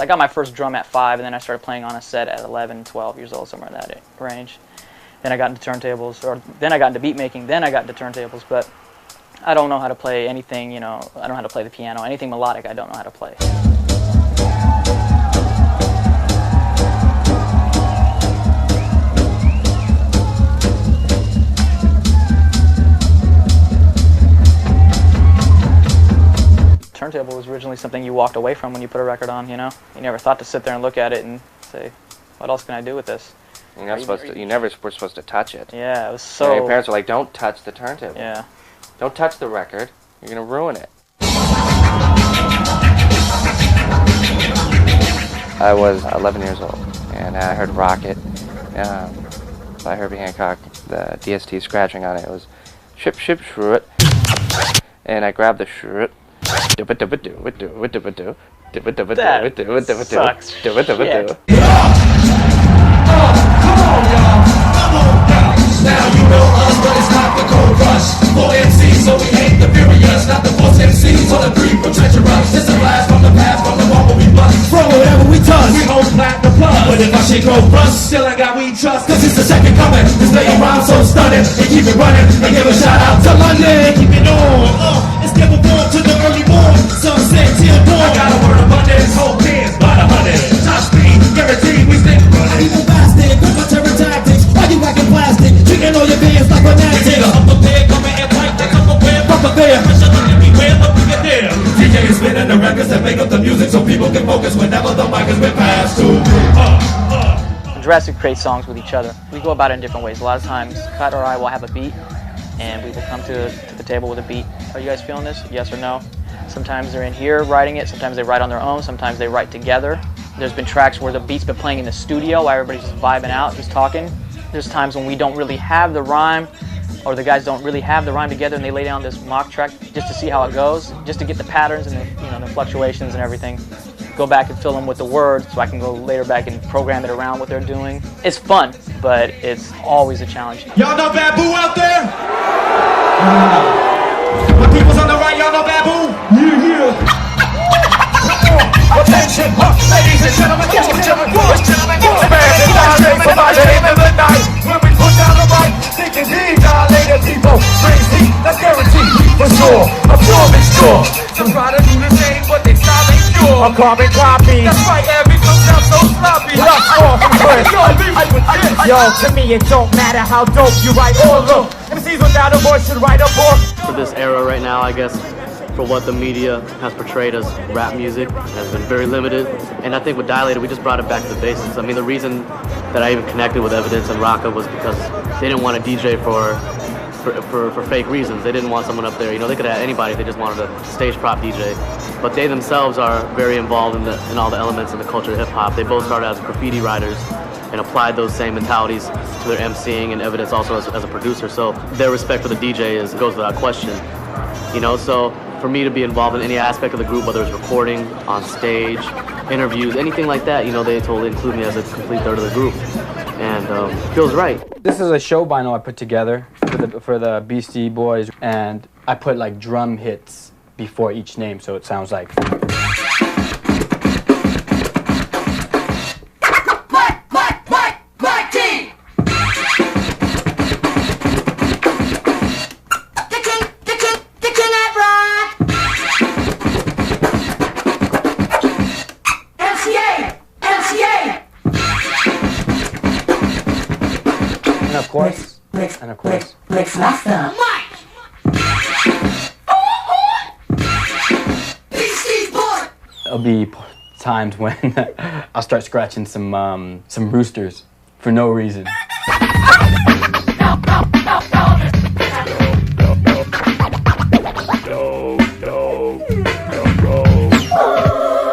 got my first drum at 5, and then I started playing on a set at 11, 12 years old, somewhere in that range. Then I got into turntables, or then I got into beat making, then I got into turntables, but I don't know how to play anything, you know, I don't know how to play the piano, anything melodic I don't know how to play. Turntable was originally something you walked away from when you put a record on, you know? You never thought to sit there and look at it and say, what else can I do with this? You're not supposed to, you never were supposed to touch it. Yeah, it was so... Your parents were like, don't touch the turntable. Yeah. Don't touch the record. You're going to ruin it. I was 11 years old, and I heard Rocket by Herbie Hancock, the DST scratching on it. It was ship, ship, shroot. And I grabbed the shroot. That sucks shit. Now you know us, but it's not the cold rush. 4 MCs, so we ain't the furious. Not the false MCs or the three from treacherous. It's a blast from the past, from the moment we bust. From whatever we touch, we hold platinum plus. But if my shit go bust, still I got weed trust. Cause it's the second coming. This laying rhyme so stunning. And keep it running. And give a shout out to London. Keep it on. It's never born to the early morn. Sunset till dawn. I got a word abundance. Whole pins by the 100. Top speed, guaranteed we stick running. People bastard, put my terror tactics. Why you acting plastic? Treating all your bands like fanatics. Up a bed, coming in tight, they come up where, up a there. Pressure look everywhere, look we get there. DJ is spinning the records that make up the music so people can focus whenever the mic has been passed to. Jurassic create songs with each other. We go about it in different ways. A lot of times, Cut or I will have a beat, and we will come to the table with a beat. Are you guys feeling this? Yes or no? Sometimes they're in here writing it, sometimes they write on their own, sometimes they write together. There's been tracks where the beat's been playing in the studio while everybody's just vibing out, just talking. There's times when we don't really have the rhyme, or the guys don't really have the rhyme together, and they lay down this mock track just to see how it goes, just to get the patterns and the, you know, the fluctuations and everything. Go back and fill them with the words so I can go later back and program it around what they're doing. It's fun, but it's always a challenge. Y'all know Babu out there? My people's on the right, y'all know Babu? Yeah. Attention, ladies and gentlemen, gentlemen, fans and diamonds for my name in the night. When we put down the mic, thinking dilated people, crazy, that's guaranteed for sure. A pure mixture. Some try to do the same, but they style ain't pure. A carbon copy. That's right, every flow sounds so sloppy. Lust off and Chris. Yo, to me it don't matter how dope you write or look. MCs without a voice should write a book. For this era right now, I guess, for what the media has portrayed as rap music has been very limited, and I think with Dilated we just brought it back to the basics. I mean, the reason that I even connected with Evidence and Rocka was because they didn't want to DJ for fake reasons. They didn't want someone up there, you know, they could have anybody, they just wanted a stage prop DJ. But they themselves are very involved in all the elements in the culture of hip-hop. They both started as graffiti writers and applied those same mentalities to their MCing, and Evidence also as a producer. So their respect for the DJ goes without question. You know, so for me to be involved in any aspect of the group, whether it's recording, on stage, interviews, anything like that, you know, they totally include me as a complete third of the group. And it feels right. This is a show vinyl I put together for the Beastie Boys, and I put like drum hits before each name, so it sounds like... And of course, Master. There'll be times when I'll start scratching some roosters for no reason.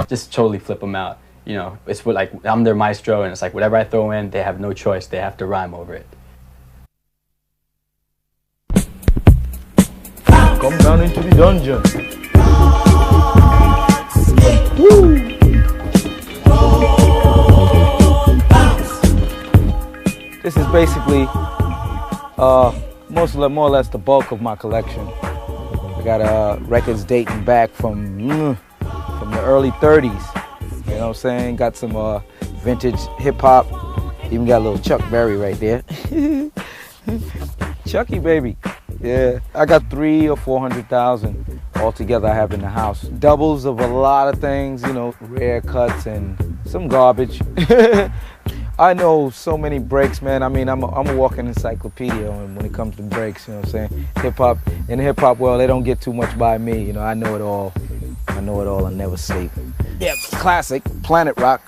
Just totally flip them out. You know, it's like I'm their maestro, and it's like whatever I throw in, they have no choice. They have to rhyme over it. Come down into the dungeon. This is basically more or less the bulk of my collection. I got records dating back from the early 30s. You know what I'm saying? Got some vintage hip-hop. Even got a little Chuck Berry right there. Chucky, baby. Yeah, I got 300,000 or 400,000 altogether I have in the house. Doubles of a lot of things, you know, rare cuts and some garbage. I know so many breaks, man. I mean, I'm a walking encyclopedia when it comes to breaks, you know what I'm saying? Hip-hop, in the hip-hop world, they don't get too much by me, you know, I know it all. I know it all and never sleep. Yeah, classic, Planet Rock.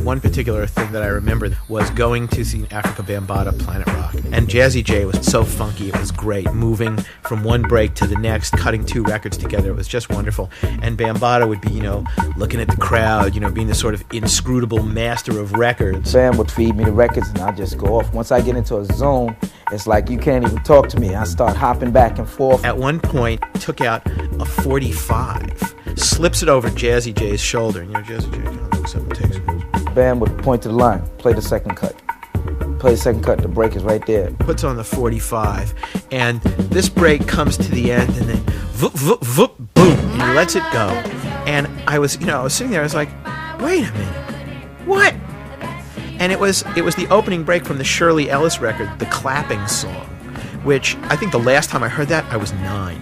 One particular thing that I remember was going to see Africa Bambaataa Planet Rock. And Jazzy J was so funky, it was great. Moving from one break to the next, cutting 2 records together, it was just wonderful. And Bambaataa would be, you know, looking at the crowd, you know, being the sort of inscrutable master of records. Bam would feed me the records and I'd just go off. Once I get into a zone, it's like you can't even talk to me. I start hopping back and forth. At one point, took out a 45, slips it over Jazzy J's shoulder, and you know, Jazzy J looks up and takes it. Bam would point to the line, play the second cut. Play the second cut, the break is right there. Puts on the 45, and this break comes to the end, and then voop, voop, voop, boom, and he lets it go. And I was sitting there, I was like, wait a minute, what? And it was the opening break from the Shirley Ellis record, The Clapping Song, which I think the last time I heard that, I was 9.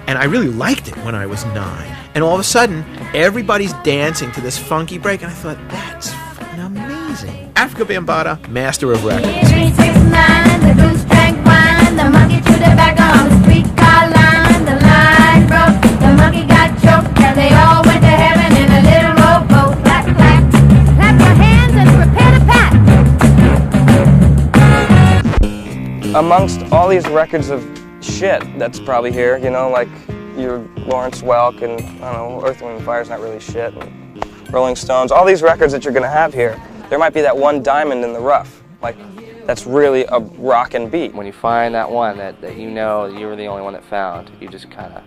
And I really liked it when I was 9. And all of a sudden, everybody's dancing to this funky break, and I thought, that's fucking amazing. Africa Bambaataa, master of records. 3, 6, 9, the goose drank wine, the monkey threw their back on the streetcar line, the line broke, the monkey got choked, and they all went to heaven in a little rowboat. Clap, clap, clap your hands and prepare to pat. Amongst all these records of shit that's probably here, you know, like your Lawrence Welk and, I don't know, Earth, Wind & Fire's not really shit, and Rolling Stones, all these records that you're gonna have here, there might be that one diamond in the rough, like, that's really a rockin' beat. When you find that one that you know you were the only one that found, you just kind of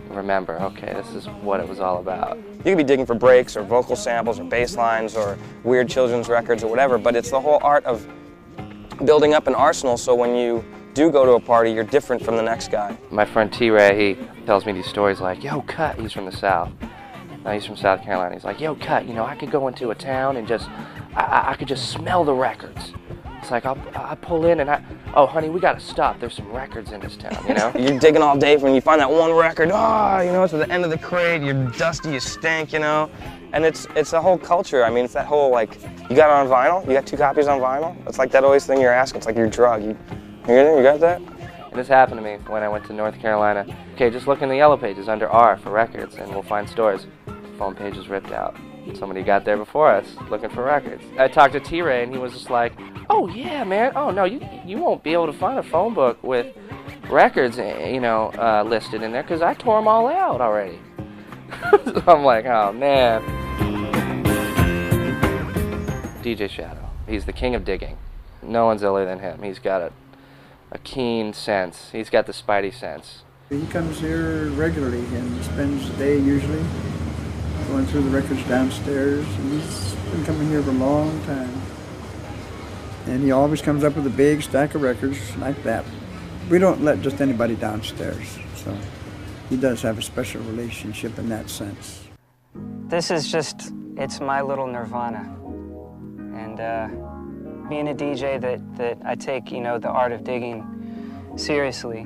remember, okay, this is what it was all about. You could be digging for breaks or vocal samples or bass lines or weird children's records or whatever, but it's the whole art of building up an arsenal so when you do go to a party, you're different from the next guy. My friend T-Ray, he tells me these stories like, yo, Cut, he's from the South. He's from South Carolina. He's like, yo, Cut, you know, I could go into a town and just, I could just smell the records. It's like, I pull in and oh, honey, we gotta stop. There's some records in this town, you know? You're digging all day when you find that one record, you know, it's at the end of the crate, you're dusty, you stink, you know? And it's a whole culture. I mean, it's that whole, like, you got it on vinyl? You got 2 copies on vinyl? It's like that always thing you're asking. It's like your drug. You got that? And this happened to me when I went to North Carolina. Okay, just look in the yellow pages under R for records and we'll find stores. Phone page is ripped out. Somebody got there before us looking for records. I talked to T-Ray and he was just like, oh yeah, man, oh no, you won't be able to find a phone book with records, you know, listed in there because I tore them all out already. So I'm like, oh man. DJ Shadow, he's the king of digging. No one's iller than him. He's got a keen sense. He's got the spidey sense. He comes here regularly and spends the day usually going through the records downstairs. And he's been coming here for a long time. And he always comes up with a big stack of records like that. We don't let just anybody downstairs, so he does have a special relationship in that sense. This is just, it's my little nirvana. And being a DJ that I take, you know, the art of digging seriously.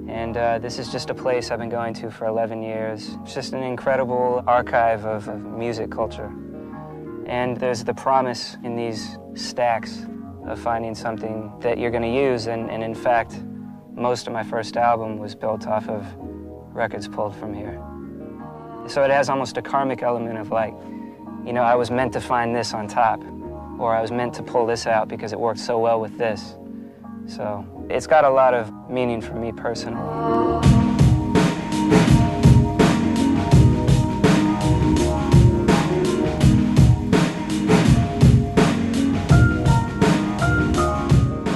And this is just a place I've been going to for 11 years. It's just an incredible archive of music culture. And there's the promise in these stacks of finding something that you're going to use. And in fact, most of my first album was built off of records pulled from here. So it has almost a karmic element of like, you know, I was meant to find this on top, or I was meant to pull this out because it worked so well with this. So it's got a lot of meaning for me personally.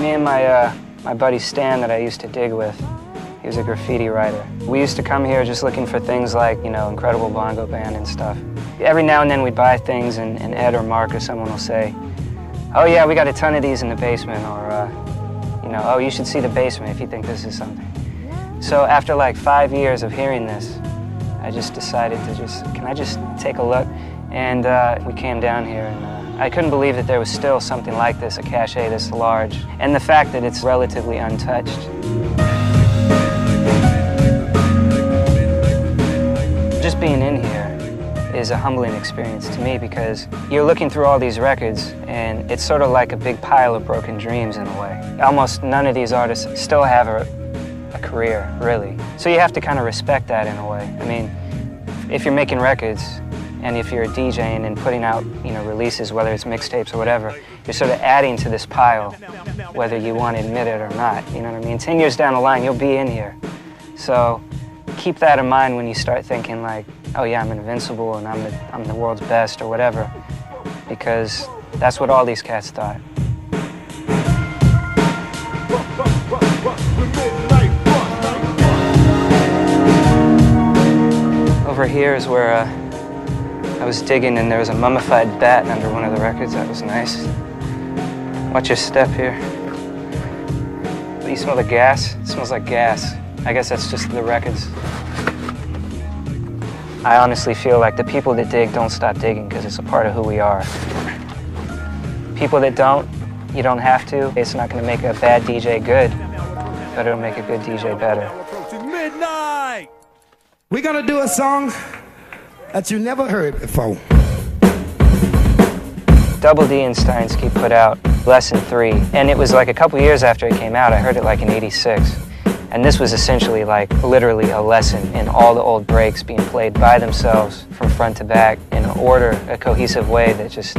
Me and my buddy Stan that I used to dig with, he was a graffiti writer. We used to come here just looking for things like, you know, Incredible Bongo Band and stuff. Every now and then we'd buy things and Ed or Mark or someone will say, oh yeah, we got a ton of these in the basement, or you know, oh, you should see the basement if you think this is something. So after like 5 years of hearing this, I just decided to can I just take a look And we came down here, and I couldn't believe that there was still something like this, a cachet this large, and the fact that it's relatively untouched. Just being in here is a humbling experience to me, because you're looking through all these records and it's sort of like a big pile of broken dreams in a way. Almost none of these artists still have a career, really. So you have to kind of respect that in a way. I mean, if you're making records and if you're DJing and putting out, you know, releases, whether it's mixtapes or whatever, you're sort of adding to this pile, whether you want to admit it or not. You know what I mean? 10 years down the line, you'll be in here. So keep that in mind when you start thinking like, oh yeah, I'm invincible and I'm the world's best or whatever, because that's what all these cats thought. Over here is where I was digging, and there was a mummified bat under one of the records. That was nice. Watch your step here. You smell the gas? It smells like gas. I guess that's just the records. I honestly feel like the people that dig don't stop digging because it's a part of who we are. People that don't, you don't have to. It's not going to make a bad DJ good, but it'll make a good DJ better. Midnight! We're gonna do a song that you never heard before. Double D and Steinsky put out Lesson 3, and it was like a couple years after it came out. I heard it like in '86. And this was essentially like literally a lesson in all the old breaks being played by themselves from front to back in an order, a cohesive way that just,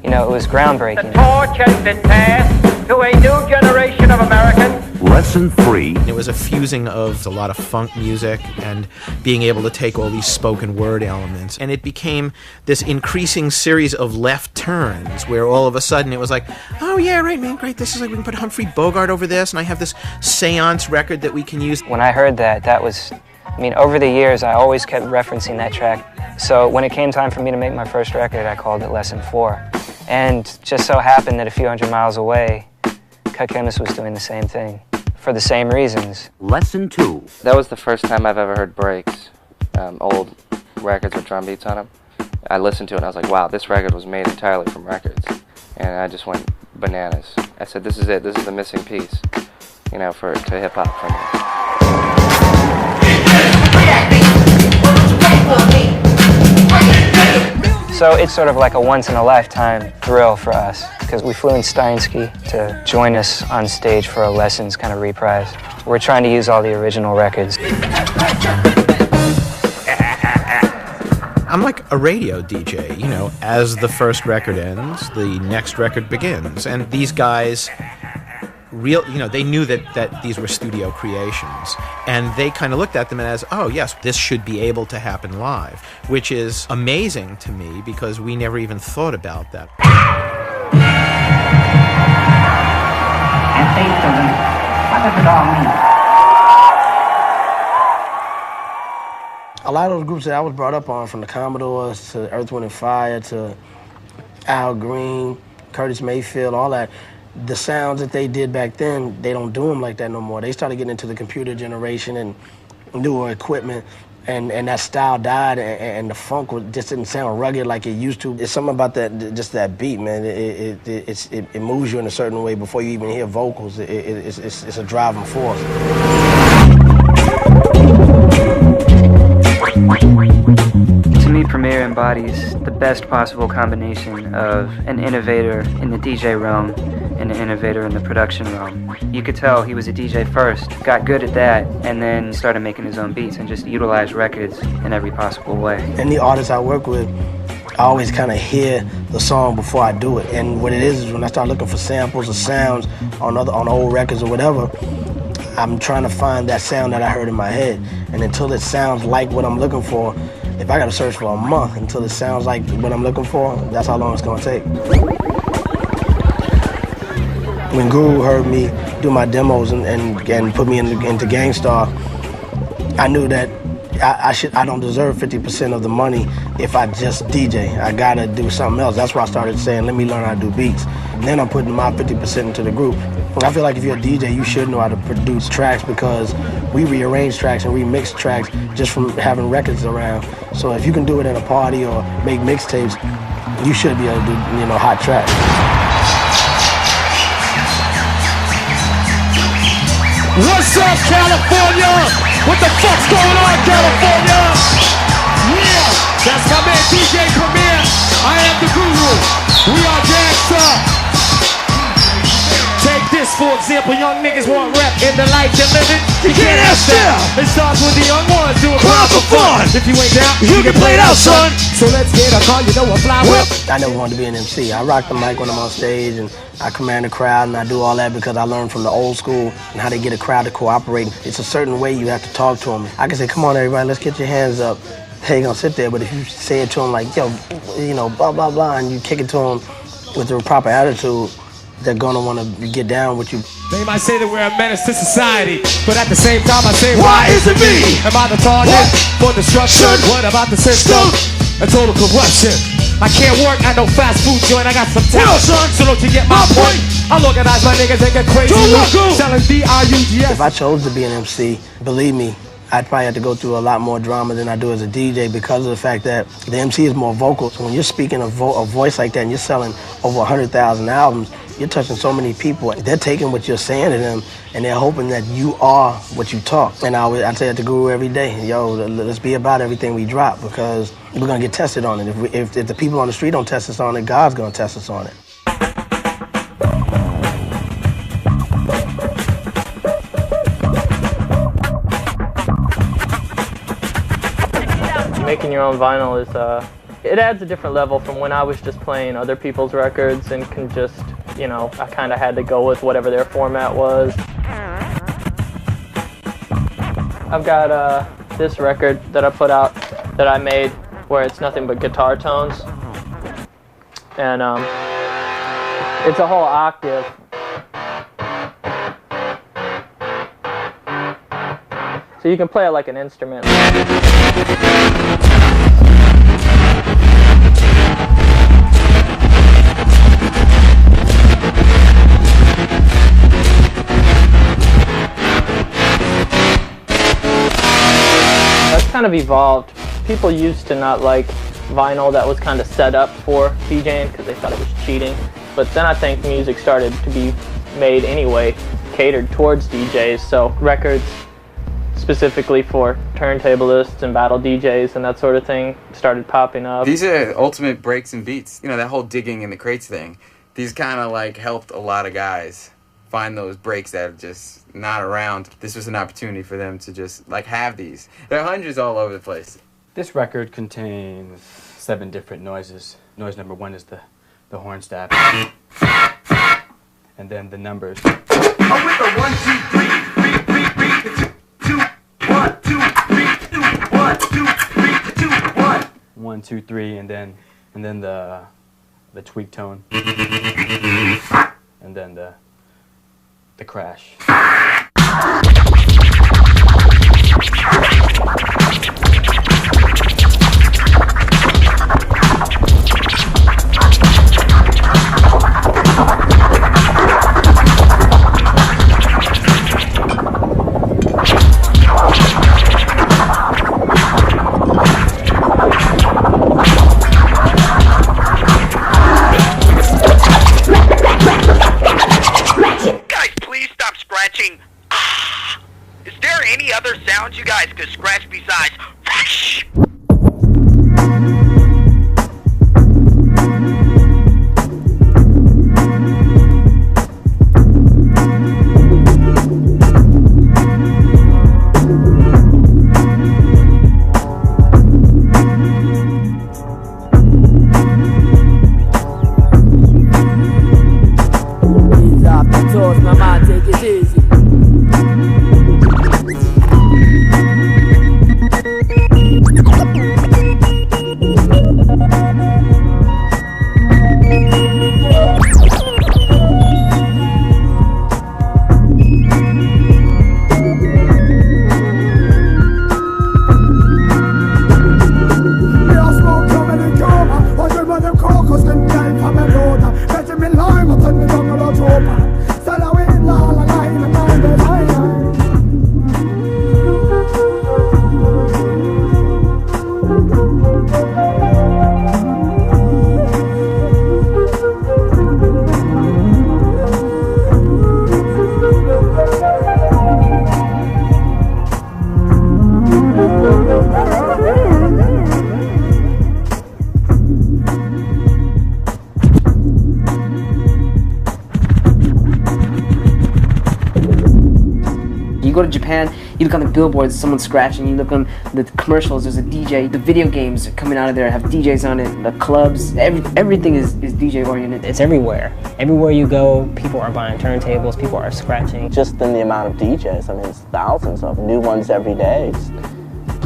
you know, it was groundbreaking. The torch has been passed to a new generation of Americans. Lesson 3. It was a fusing of a lot of funk music and being able to take all these spoken word elements. And it became this increasing series of left turns where all of a sudden it was like, oh yeah, right man, great, this is like we can put Humphrey Bogart over this, and I have this seance record that we can use. When I heard that, that was, I mean, over the years I always kept referencing that track. So when it came time for me to make my first record, I called it Lesson 4. And just so happened that a few hundred miles away, Cut Chemist was doing the same thing, for the same reasons. Lesson 2. That was the first time I've ever heard breaks, old records with drum beats on them. I listened to it and I was like, wow, this record was made entirely from records. And I just went bananas. I said, this is it, this is the missing piece, you know, to hip-hop for me. So it's sort of like a once-in-a-lifetime thrill for us, because we flew in Steinsky to join us on stage for a Lessons kind of reprise. We're trying to use all the original records. I'm like a radio DJ, you know, as the first record ends, the next record begins. And these guys, they knew that these were studio creations. And they kind of looked at them as, oh yes, this should be able to happen live, which is amazing to me because we never even thought about that. And say, children, what does it all mean? A lot of those groups that I was brought up on, from the Commodores to Earth, Wind & Fire to Al Green, Curtis Mayfield, all that, the sounds that they did back then, they don't do them like that no more. They started getting into the computer generation and newer equipment, and that style died, and the funk just didn't sound rugged like it used to. It's something about that, just that beat, man. It moves you in a certain way before you even hear vocals. It's a driving force. To me, Premier embodies the best possible combination of an innovator in the DJ realm and an innovator in the production realm. You could tell he was a DJ first, got good at that, and then started making his own beats and just utilized records in every possible way. And the artists I work with, I always kind of hear the song before I do it. And what it is when I start looking for samples or sounds on old records or whatever, I'm trying to find that sound that I heard in my head. And until it sounds like what I'm looking for, if I gotta search for a month until it sounds like what I'm looking for, that's how long it's gonna take. When Guru heard me do my demos and put me into Gangstar, I knew that I don't deserve 50% of the money if I just DJ. I gotta do something else. That's why I started saying, let me learn how to do beats. And then I'm putting my 50% into the group. And I feel like if you're a DJ, you should know how to produce tracks because we rearrange tracks and remix tracks just from having records around. So if you can do it at a party or make mixtapes, you should be able to do, you know, hot tracks. What's up, California? What the fuck's going on, California? Yeah, that's my man DJ Premier. I am the guru. We are gangsta. Take this for example, young niggas want rap in the life they're living. You can't ask them. It starts with the young ones doing crowd for fun. If you ain't down, you can play it out, son. So let's get a car, you know, a fly whip. I never wanted to be an MC. I rock the mic when I'm on stage and I command the crowd and I do all that because I learned from the old school and how to get a crowd to cooperate. It's a certain way you have to talk to them. I can say, come on everybody, let's get your hands up. They ain't gonna sit there, but if you say it to them like, yo, you know, blah, blah, blah, and you kick it to them with the proper attitude, they're gonna wanna get down with you. They might say that we're a menace to society, but at the same time I say, why is it me? Am I the target for destruction? What about the system? A total corruption. I can't work at no fast food joint, I got some talent, so don't you get my point? I'll organize my niggas and get crazy. Selling D-I-U-G-S. If I chose to be an MC, believe me, I'd probably have to go through a lot more drama than I do as a DJ because of the fact that the MC is more vocal. So when you're speaking a voice like that and you're selling over 100,000 albums, you're touching so many people. They're taking what you're saying to them and they're hoping that you are what you talk. And I say that to Guru every day, yo, let's be about everything we drop because we're gonna get tested on it. If the people on the street don't test us on it, God's gonna test us on it. Making your own vinyl is, it adds a different level from when I was just playing other people's records and can just, you know, I kind of had to go with whatever their format was. I've got this record that I put out that I made where it's nothing but guitar tones. And it's a whole octave. So you can play it like an instrument. That's kind of evolved. People used to not like vinyl that was kind of set up for DJing because they thought it was cheating. But then I think music started to be made anyway, catered towards DJs. So records specifically for turntablists and battle DJs and that sort of thing started popping up. These are ultimate breaks and beats. You know, that whole digging in the crates thing. These kind of like helped a lot of guys find those breaks that are just not around. This was an opportunity for them to just like have these. There are hundreds all over the place. This record contains 7 different noises. Noise number 1 is the horn stab. And then the numbers. I'm with the 1, 2, 3, 2, 1, 2, 3, 2, 1, 2, 3, 2, 1. 1, 2, 3, and then the tweak tone. And then the crash. Is there any other sounds you guys could scratch besides fresh? Ease off the toes, my man, take it easy. Benjamin Lime, You go to Japan, you look on the billboards, someone's scratching. You look on the commercials, there's a DJ. The video games are coming out of there have DJs on it. The clubs, everything is DJ oriented. It's everywhere. Everywhere you go, people are buying turntables, people are scratching. Just in the amount of DJs, I mean, it's thousands of new ones every day.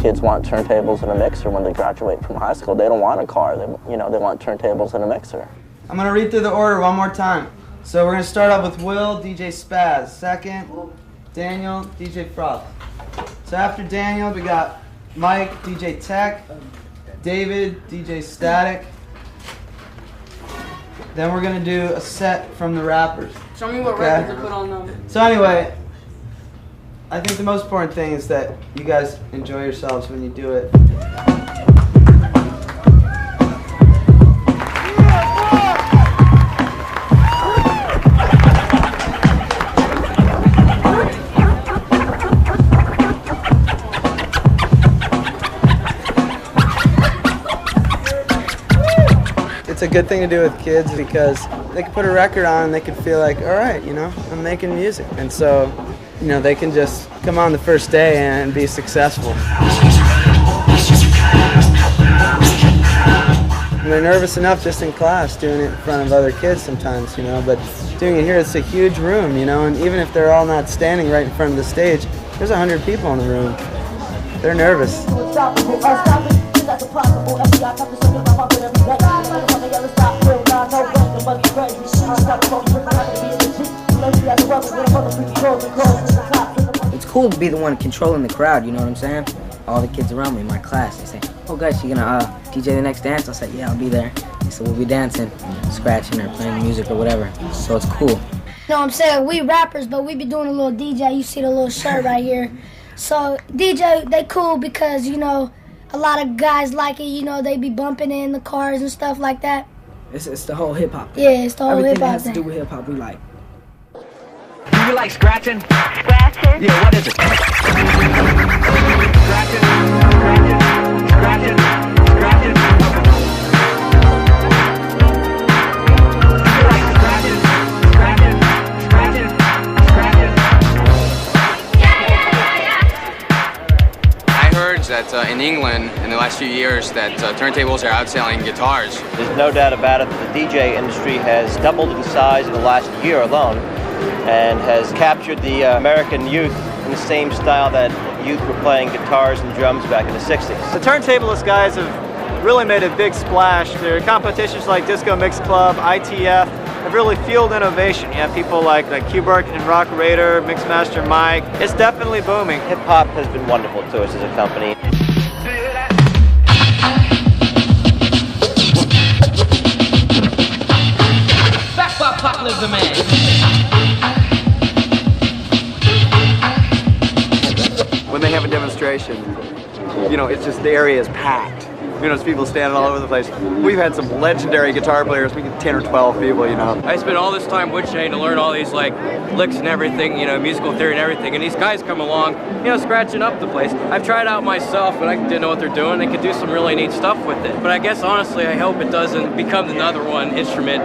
Kids want turntables and a mixer when they graduate from high school. They don't want a car. They want turntables and a mixer. I'm gonna read through the order one more time. So we're gonna start off with Will, DJ Spaz. Second, Daniel, DJ Froth. So after Daniel, we got Mike, DJ Tech, David, DJ Static. Then we're gonna do a set from the rappers. Show me what records to put on them. So anyway, I think the most important thing is that you guys enjoy yourselves when you do it. It's a good thing to do with kids because they can put a record on and they can feel like, all right, you know, I'm making music. And so, you know, they can just come on the first day and be successful. And they're nervous enough just in class doing it in front of other kids sometimes, you know, but doing it here, it's a huge room, you know, and even if they're all not standing right in front of the stage, there's 100 people in the room. They're nervous. It's cool to be the one controlling the crowd, you know what I'm saying? All the kids around me in my class, they say, oh guys, you gonna DJ the next dance? I'll say, yeah, I'll be there. So we'll be dancing, scratching or playing music or whatever. So it's cool. You know what I'm saying? We rappers, but we be doing a little DJ. You see the little shirt right here. So DJ, they cool because, you know, a lot of guys like it, you know, they be bumping it in the cars and stuff like that. It's the whole hip-hop thing. Yeah, it's the whole Everything hip-hop that has to do with hip-hop we like. Do you like scratching? Scratching? Yeah, what is it? Scratching, scratching, scratching, scratching. Do you like scratching, scratching, scratching, scratching? I heard that in England in the last few years that turntables are outselling guitars. There's no doubt about it that the DJ industry has doubled in size in the last year alone and has captured the American youth in the same style that youth were playing guitars and drums back in the 60s. The turntablist guys have really made a big splash. There are competitions like Disco Mix Club, ITF, have really fueled innovation. You have people like Qbert and Rock Raider, Mixmaster Mike. It's definitely booming. Hip-hop has been wonderful to us as a company. That's why Pop lives a man. When they have a demonstration, you know, it's just the area is packed. You know, there's people standing all over the place. We've had some legendary guitar players, we get 10 or 12 people, you know. I spent all this time wood chain to learn all these like licks and everything, you know, musical theory and everything, and these guys come along, you know, scratching up the place. I've tried out myself, but I didn't know what they're doing. They could do some really neat stuff with it. But I guess honestly, I hope it doesn't become another instrument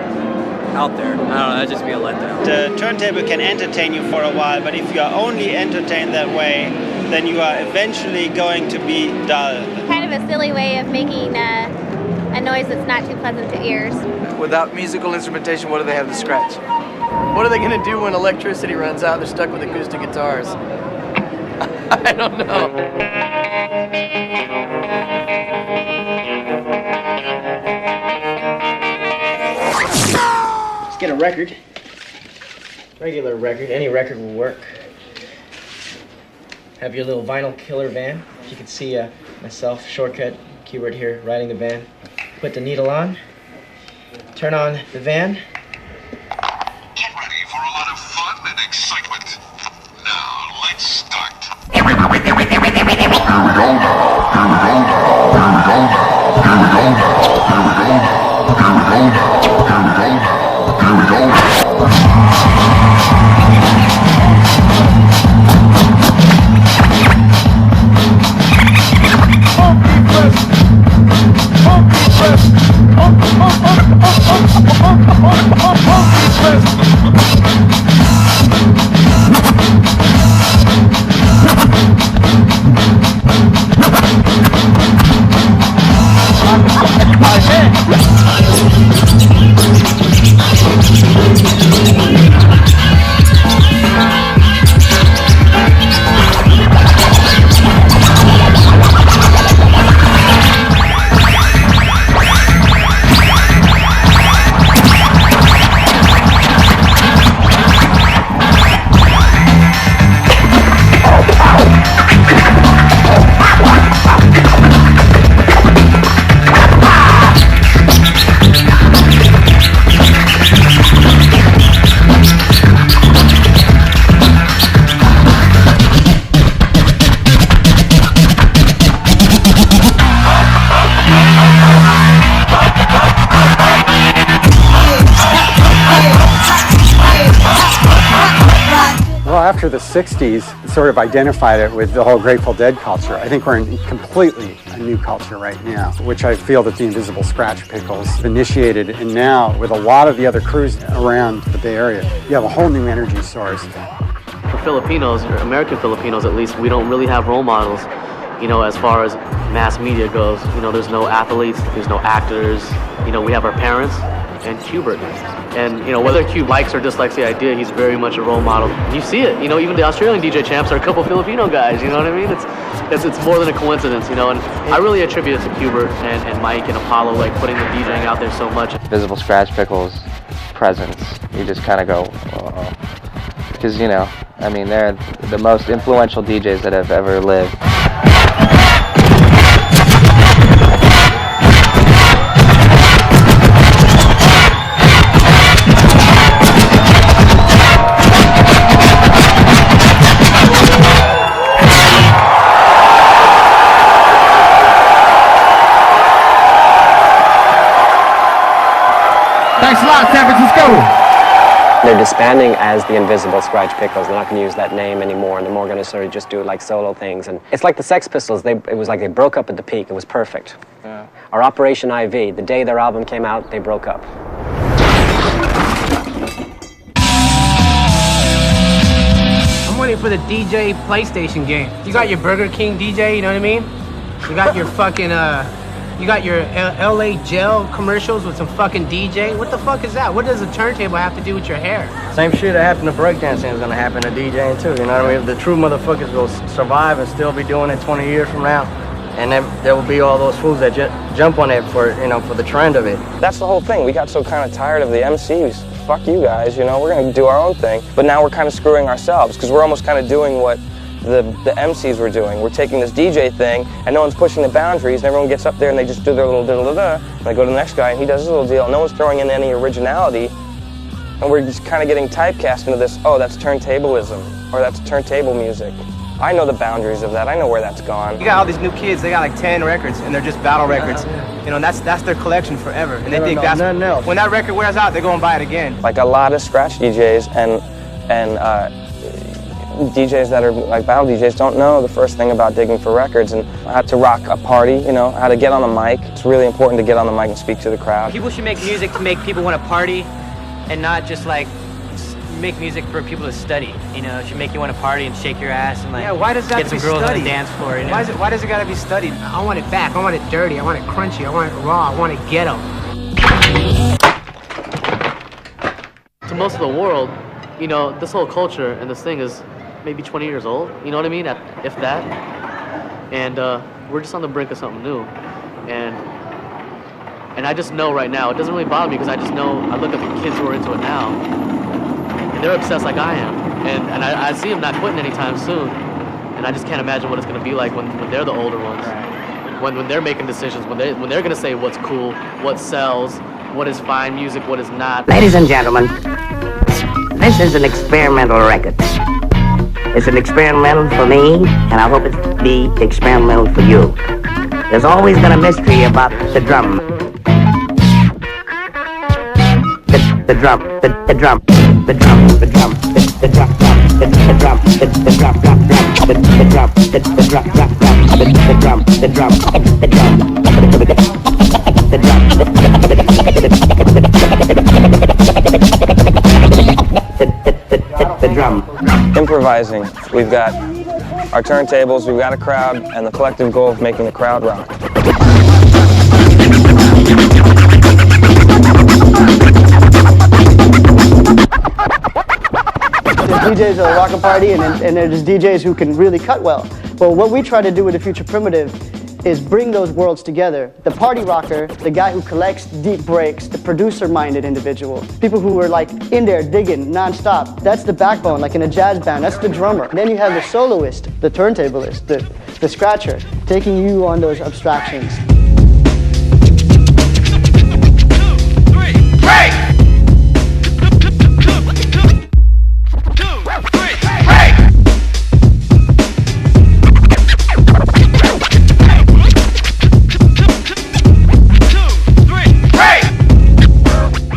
out there. I don't know, that'd just be a letdown. The turntable can entertain you for a while, but if you are only entertained that way, then you are eventually going to be dull. Kind of a silly way of making a noise that's not too pleasant to ears. Without musical instrumentation, what do they have to scratch? What are they going to do when electricity runs out and they're stuck with acoustic guitars? I don't know. Let's get a record. Regular record, any record will work. Have your little vinyl killer van. You can see myself, Shortcut, Qbert here, riding the van. Put the needle on, turn on the van. Get ready for a lot of fun and excitement. Now, let's start. after the 60s sort of identified it with the whole Grateful Dead culture. I think we're in completely a new culture right now, which I feel that the Invisible Scratch Pickles initiated, and now with a lot of the other crews around the Bay Area, you have a whole new energy source. For Filipinos, or American Filipinos at least, we don't really have role models, you know, as far as mass media goes. You know, there's no athletes, there's no actors, you know, we have our parents and Hubert. And, you know, whether Cube likes or dislikes the idea, he's very much a role model. You see it, you know, even the Australian DJ champs are a couple Filipino guys, you know what I mean? It's more than a coincidence, you know, and I really attribute it to Hubert and Mike and Apollo, like, putting the DJing out there so much. Invisible Scratch Pickles presence, you just kind of go, uh-oh. Because, you know, I mean, they're the most influential DJs that have ever lived. Thanks a lot, San Francisco. They're disbanding as the Invisible Scratch Pickles. They're not going to use that name anymore, and they're more going to sort of just do like solo things. And it's like the Sex Pistols. It was like they broke up at the peak. It was perfect. Yeah. Or Operation IV. The day their album came out, they broke up. I'm waiting for the DJ PlayStation game. You got your Burger King DJ, you know what I mean? You got your fucking you got your LA Gel commercials with some fucking DJ. What the fuck is that? What does a turntable have to do with your hair? Same shit that happened to breakdancing is gonna happen to DJing too, you know what I mean? The true motherfuckers will survive and still be doing it 20 years from now. And then there will be all those fools that jump on it for, you know, for the trend of it. That's the whole thing. We got so kind of tired of the MCs. Fuck you guys, you know, we're gonna do our own thing. But now we're kind of screwing ourselves because we're almost kind of doing what the MCs were doing. We're taking this DJ thing and no one's pushing the boundaries and everyone gets up there and they just do their little da-da-da-da and they go to the next guy and he does his little deal. No one's throwing in any originality and we're just kind of getting typecast into this, oh, that's turntablism or that's turntable music. I know the boundaries of that. I know where that's gone. You got all these new kids, they got like 10 records and they're just battle records. You know, and that's their collection forever. And they think that's when that record wears out, they're gonna buy it again. Like a lot of scratch DJs and DJs that are like battle DJs don't know the first thing about digging for records and how to rock a party, you know, how to get on the mic. It's really important to get on the mic and speak to the crowd. People should make music to make people want to party and not just like make music for people to study. You know, it should make you want to party and shake your ass and like why does that get some girls on the dance floor. You know? Why does it gotta be studied? I want it back. I want it dirty. I want it crunchy. I want it raw. I want it ghetto. To most of the world, you know, this whole culture and this thing is maybe 20 years old, you know what I mean, if that. And we're just on the brink of something new. And I just know right now, it doesn't really bother me because I just know, I look at the kids who are into it now, and they're obsessed like I am. And I see them not quitting anytime soon. And I just can't imagine what it's going to be like when they're the older ones. When they're making decisions, when they're going to say what's cool, what sells, what is fine music, what is not. Ladies and gentlemen, this is an experimental record. It's an experimental for me, and I hope it be experimental for you. There's always been a mystery about the drum. The drum, the drum, the drum, the drum, the drum, the drum, the drum, the drum, the drum, the drum, the drum, the drum, the drum. Improvising. We've got our turntables, we've got a crowd, and the collective goal of making the crowd rock. There's DJs that'll rock a party, and there's DJs who can really cut well. Well, what we try to do with the Future Primitive is bring those worlds together. The party rocker, the guy who collects deep breaks, the producer-minded individual, people who are like in there digging non-stop. That's the backbone, like in a jazz band, that's the drummer. And then you have the soloist, the turntablist, the scratcher, taking you on those abstractions. 2, 3, break!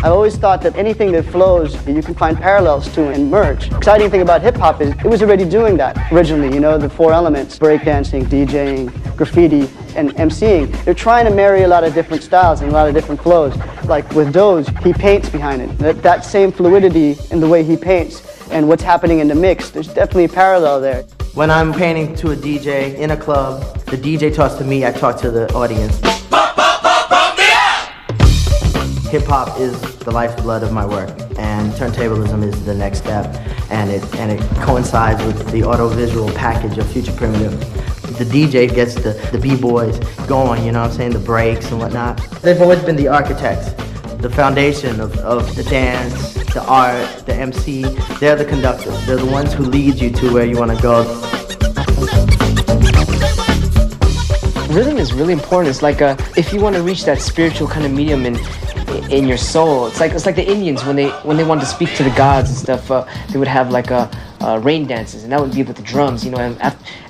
I always thought taught that anything that flows, you can find parallels to and merge. Exciting thing about hip hop is it was already doing that originally, you know, the four elements, breakdancing, DJing, graffiti, and MCing. They're trying to marry a lot of different styles and a lot of different flows. Like with Doge, he paints behind it. That same fluidity in the way he paints and what's happening in the mix, there's definitely a parallel there. When I'm painting to a DJ in a club, the DJ talks to me, I talk to the audience. Hip-hop is the lifeblood of my work, and turntablism is the next step, and it coincides with the audiovisual package of Future Primitive. The DJ gets the b-boys going, you know what I'm saying, the breaks and whatnot. They've always been the architects, the foundation of the dance, the art, the MC. They're the conductors. They're the ones who lead you to where you want to go. Rhythm is really important. It's like if you want to reach that spiritual kind of medium in your soul, it's like the Indians when they wanted to speak to the gods and stuff. They would have like rain dances, and that would be with the drums. You know, and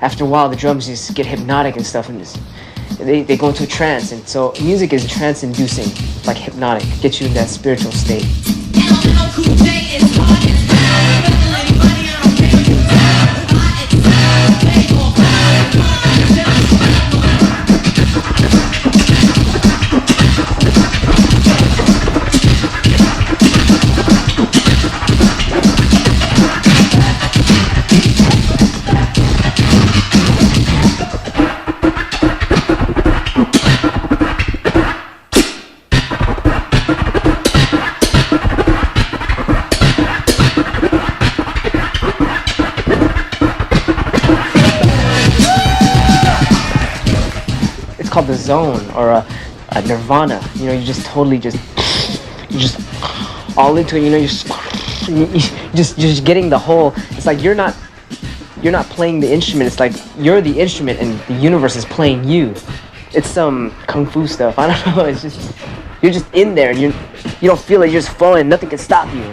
after a while, the drums just get hypnotic and stuff, and they go into a trance. And so music is trance-inducing, like hypnotic, gets you in that spiritual state. Called the zone or a nirvana. You know, you just totally you're just all into it. You know, you're just getting the whole. It's like you're not playing the instrument. It's like you're the instrument and the universe is playing you. It's some kung fu stuff. I don't know. It's just you're just in there and you don't feel it. You're just flowing. Nothing can stop you.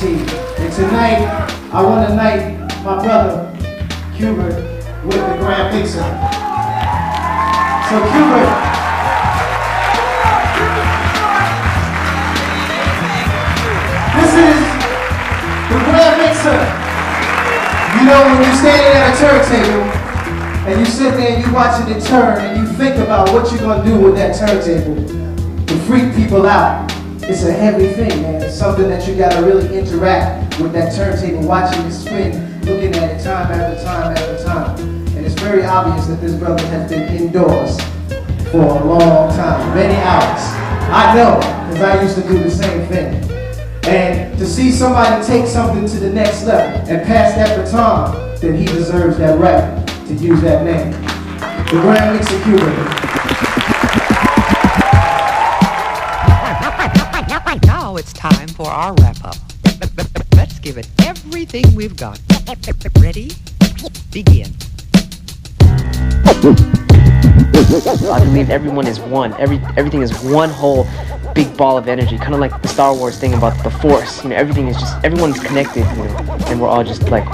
And tonight, I want to knight my brother, Cubert, with the Grand Mixer. So Cubert, this is the Grand Mixer. You know, when you're standing at a turntable, and you sit there and you watching it turn, and you think about what you're going to do with that turntable to freak people out. It's a heavy thing, man. It's something that you gotta really interact with that turntable, watching it spin, looking at it time after time after time. And it's very obvious that this brother has been indoors for a long time, many hours. I know, because I used to do the same thing. And to see somebody take something to the next level and pass that baton, then he deserves that right to use that name. The Grand Mixer Cuban. Now it's time for our wrap-up. Let's give it everything we've got. Ready? Begin. I believe everyone is one. Everything is one whole big ball of energy, kind of like the Star Wars thing about the Force. You know, everything is just, everyone's connected, you know, and we're all just like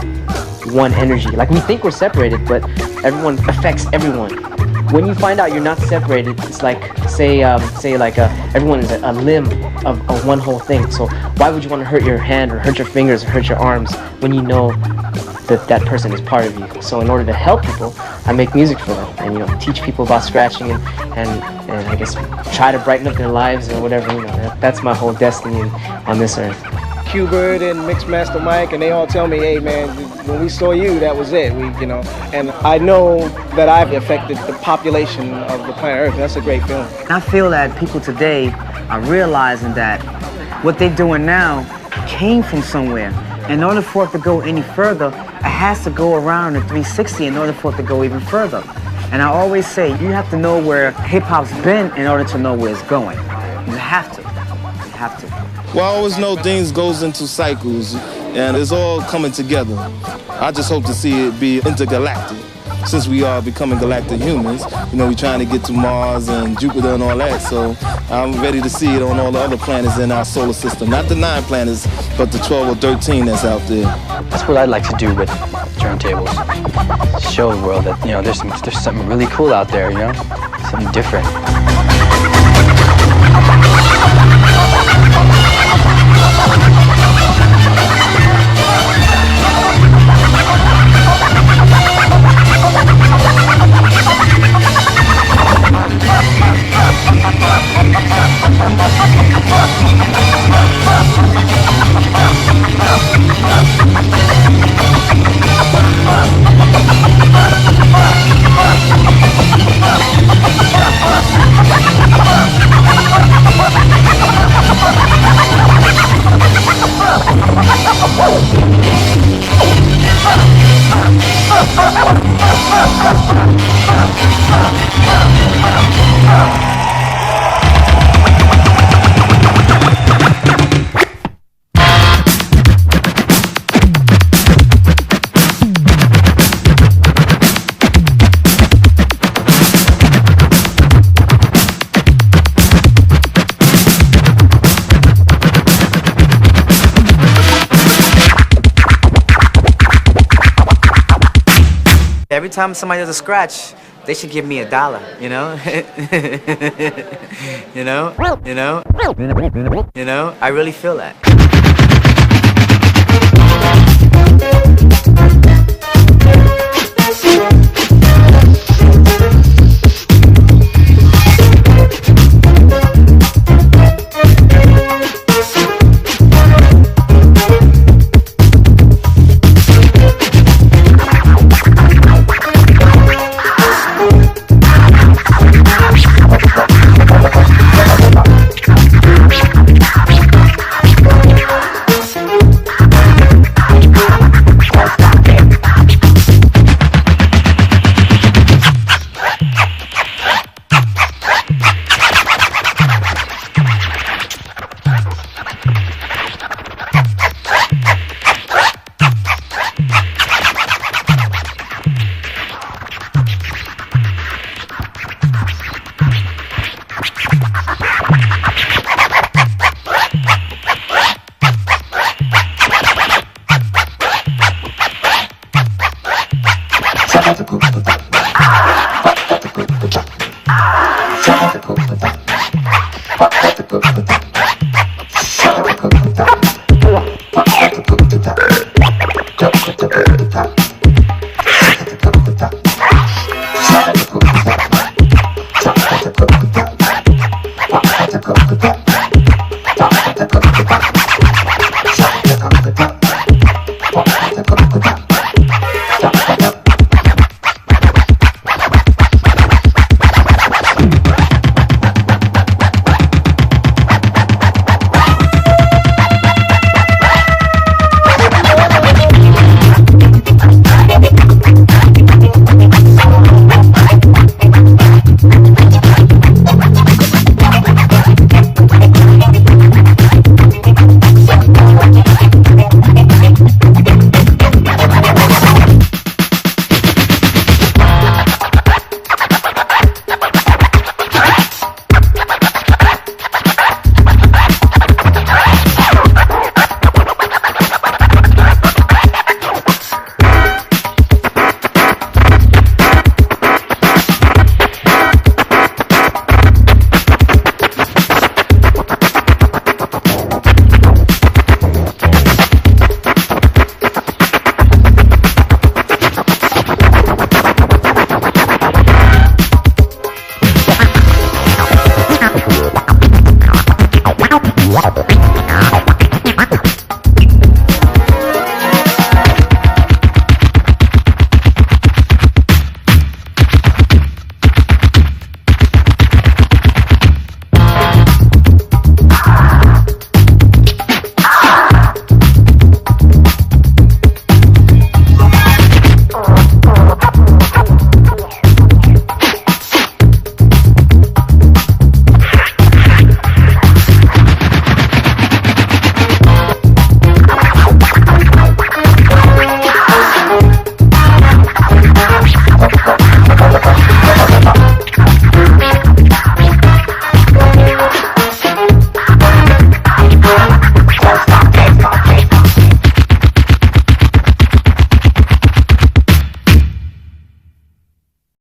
one energy. Like we think we're separated, but everyone affects everyone. When you find out you're not separated, it's like, everyone is a limb of one whole thing. So why would you want to hurt your hand or hurt your fingers or hurt your arms when you know that person is part of you? So in order to help people, I make music for them and, you know, teach people about scratching and I guess try to brighten up their lives or whatever, you know. That's my whole destiny on this earth. Q-Bird and Mixmaster Mike, and they all tell me, hey man, when we saw you, that was it. And I know that I've affected the population of the planet Earth. That's a great feeling. I feel that people today are realizing that what they're doing now came from somewhere. In order for it to go any further, it has to go around the 360 in order for it to go even further. And I always say, you have to know where hip-hop's been in order to know where it's going. You have to. You have to. Well, I always know things goes into cycles, and it's all coming together. I just hope to see it be intergalactic. Since we are becoming galactic humans, you know, we're trying to get to Mars and Jupiter and all that, so I'm ready to see it on all the other planets in our solar system. Not the 9 planets, but the 12 or 13 that's out there. That's what I'd like to do with turntables. Show the world that, you know, there's something really cool out there, you know? Something different. Every time somebody does a scratch, they should give me $1, you know? You know? I really feel that.